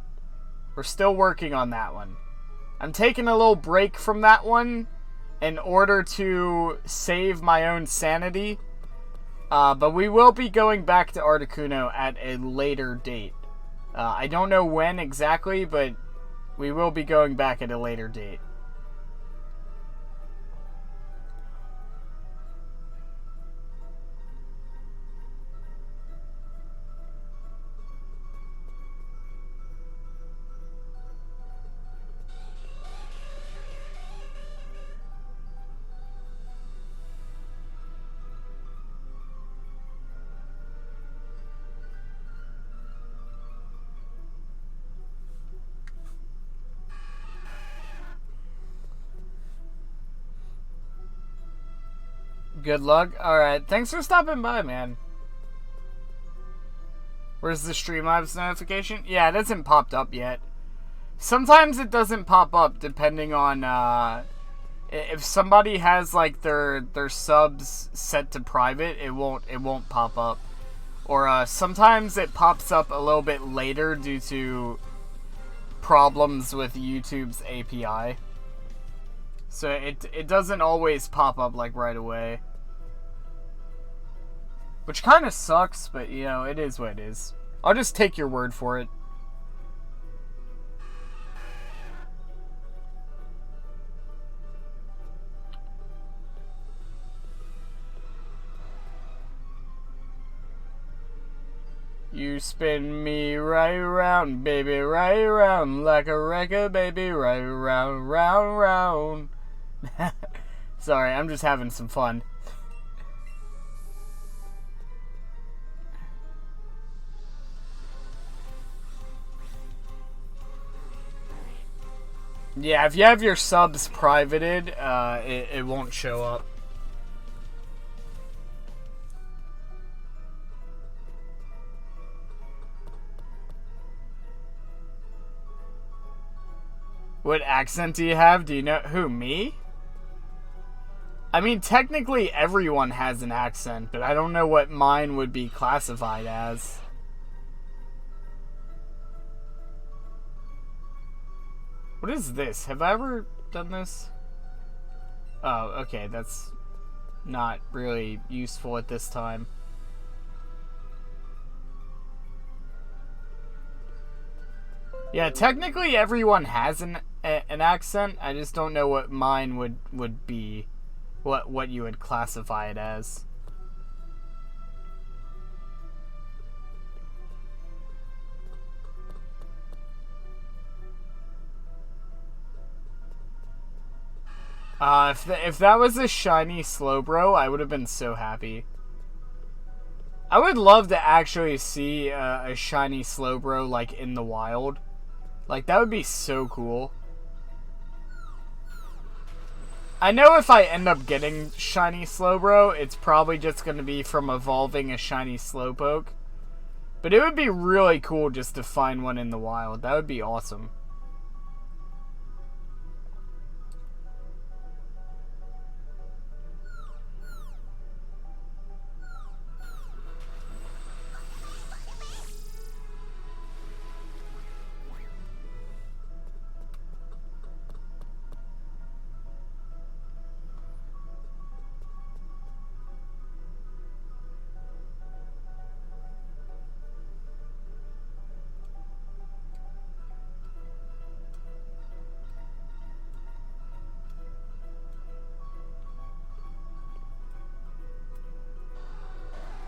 A: We're still working on that one. I'm taking a little break from that one in order to save my own sanity. But we will be going back to Articuno at a later date. I don't know when exactly, but we will be going back at a later date. Good luck. Alright, thanks for stopping by, man. Where's the Streamlabs notification? Yeah, it hasn't popped up yet. Sometimes it doesn't pop up depending on, if somebody has, like, their subs set to private, it won't pop up. Or, sometimes it pops up a little bit later due to problems with YouTube's API. So it doesn't always pop up, like, right away. Which kind of sucks, but, you know, it is what it is. I'll just take your word for it. You spin me right round, baby, right round, like a record, baby, right round, round, round. Sorry, I'm just having some fun. Yeah, if you have your subs privated, it won't show up. What accent do you have? Do you know? Who, me? I mean, technically everyone has an accent, but I don't know what mine would be classified as. What is this? Have I ever done this? Oh, okay, that's not really useful at this time. Yeah, technically everyone has an accent. I just don't know what mine would be. What you would classify it as. If that was a shiny Slowbro, I would have been so happy. I would love to actually see a shiny Slowbro, like, in the wild. Like, that would be so cool. I know if I end up getting shiny Slowbro, it's probably just going to be from evolving a shiny Slowpoke. But it would be really cool just to find one in the wild. That would be awesome.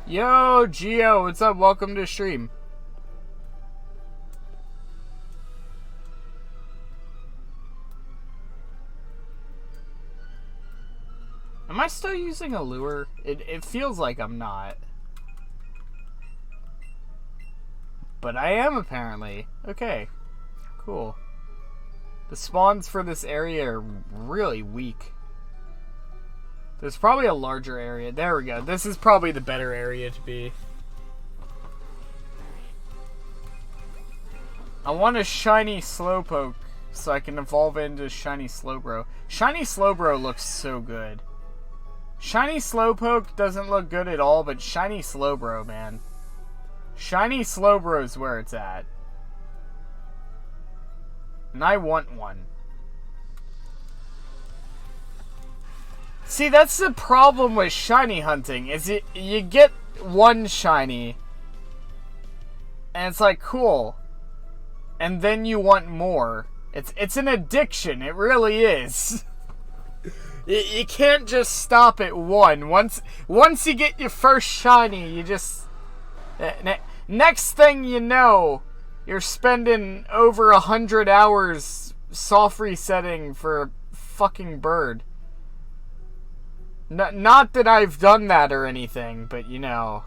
A: Yo, Gio, what's up? Welcome to stream. Am I still using a lure? It feels like I'm not. But I am, apparently. Okay. Cool. The spawns for this area are really weak. There's probably a larger area. There we go. This is probably the better area to be. I want a shiny Slowpoke so I can evolve into shiny Slowbro. Shiny Slowbro looks so good. Shiny Slowpoke doesn't look good at all, but shiny Slowbro, man. Shiny Slowbro is where it's at. And I want one. See, that's the problem with shiny hunting, is you get one shiny, and it's like, cool. And then you want more. It's an addiction, it really is. You can't just stop at one. Once you get your first shiny, you just... Next thing you know, you're spending over 100 hours soft resetting for a fucking bird. Not that I've done that or anything, but you know.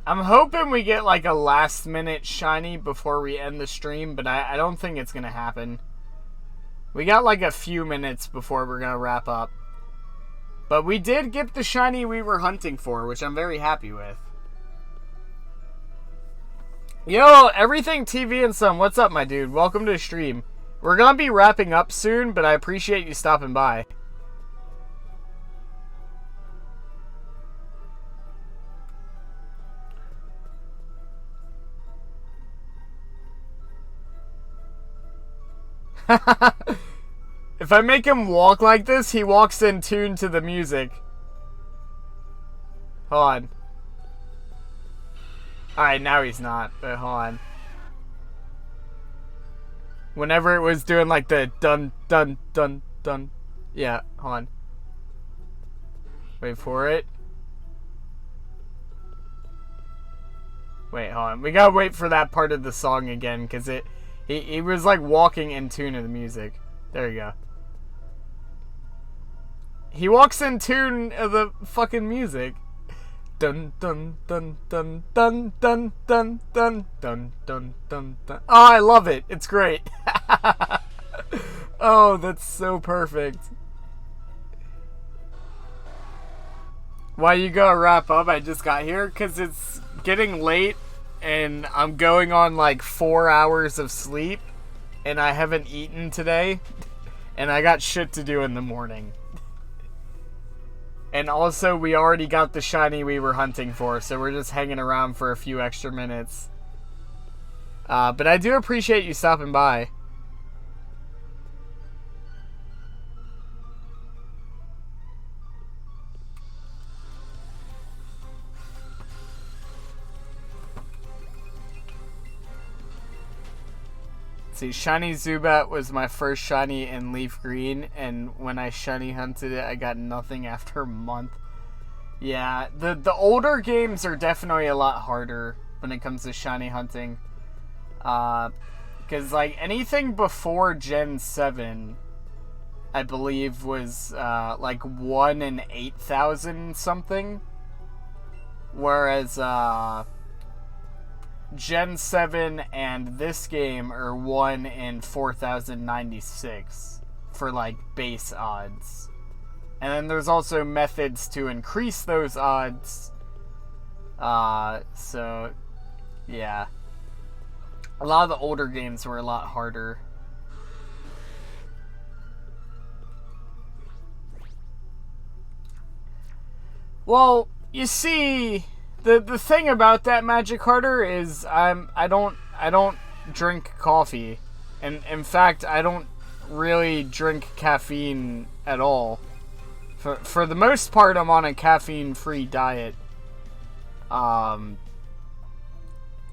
A: I'm hoping we get like a last minute shiny before we end the stream, but I don't think it's going to happen. We got like a few minutes before we're going to wrap up. But we did get the shiny we were hunting for, which I'm very happy with. Yo, Everything TV and Some, what's up, my dude? Welcome to the stream. We're going to be wrapping up soon, but I appreciate you stopping by. If I make him walk like this, he walks in tune to the music. Hold on. Alright, now he's not, but hold on. Whenever it was doing like the dun dun dun dun. Yeah, hold on. Wait for it. Wait, hold on. We gotta wait for that part of the song again, because he was like walking in tune to the music. There you go. He walks in tune of the fucking music. Dun dun dun dun dun dun dun dun dun dun dun dun. Oh, I love it. It's great. Oh, that's so perfect. Why you gotta wrap up? I just got here because it's getting late and I'm going on like 4 hours of sleep and I haven't eaten today and I got shit to do in the morning. And also, we already got the shiny we were hunting for, so we're just hanging around for a few extra minutes. But I do appreciate you stopping by. see, Shiny Zubat was my first shiny in Leaf Green, and when I shiny hunted it, I got nothing after a month. Yeah, the older games are definitely a lot harder when it comes to shiny hunting. Because, like, anything before Gen 7, I believe, was, like, 1 in 8,000 something. Whereas, Gen 7 and this game are 1 in 4,096 for, like, base odds. And then there's also methods to increase those odds. So, yeah. A lot of the older games were a lot harder. Well, you see, the thing about that Magic Harder is I don't drink coffee. And in fact, I don't really drink caffeine at all. For the most part, I'm on a caffeine-free diet.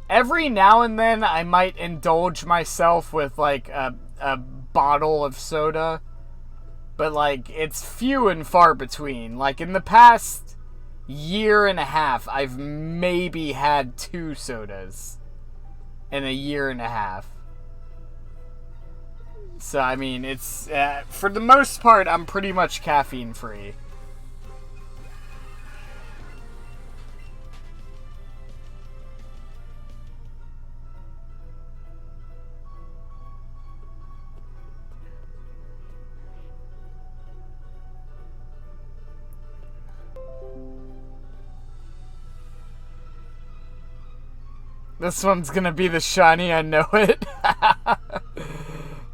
A: Every now and then, I might indulge myself with, like, a bottle of soda. But, like, it's few and far between. Like, in the past year and a half, I've maybe had 2 sodas in a year and a half. So, I mean, it's, for the most part, I'm pretty much caffeine-free. This one's gonna be the shiny, I know it.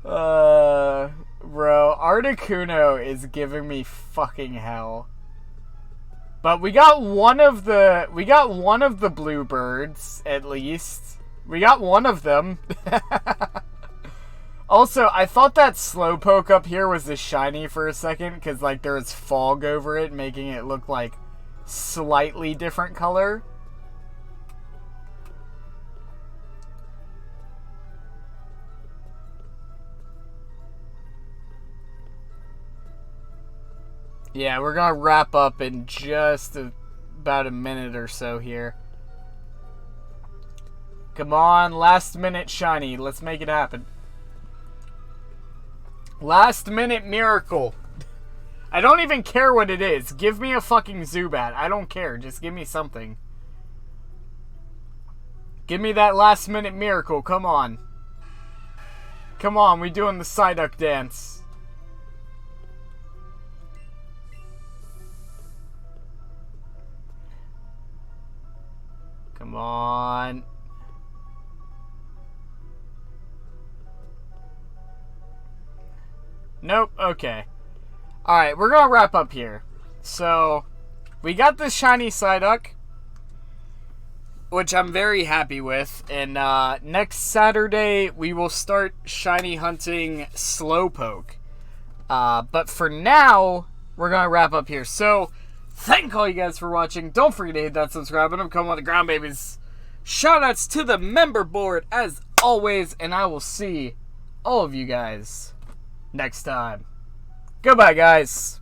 A: Bro, Articuno is giving me fucking hell. But we got one of the bluebirds, at least. We got one of them. Also, I thought that Slowpoke up here was a shiny for a second, because, like, there was fog over it, making it look like slightly different color. Yeah, we're gonna wrap up in just about a minute or so here. Come on, last minute shiny. Let's make it happen. Last minute miracle. I don't even care what it is. Give me a fucking Zubat. I don't care. Just give me something. Give me that last minute miracle. Come on. Come on, we doing the Psyduck dance. Come on. Nope, okay. Alright, we're gonna wrap up here. So, we got the shiny Psyduck, which I'm very happy with. And next Saturday, we will start shiny hunting Slowpoke. But for now, we're gonna wrap up here. So, thank all you guys for watching. Don't forget to hit that subscribe button. I'm coming on the ground, babies. Shoutouts to the member board, as always. And I will see all of you guys next time. Goodbye, guys.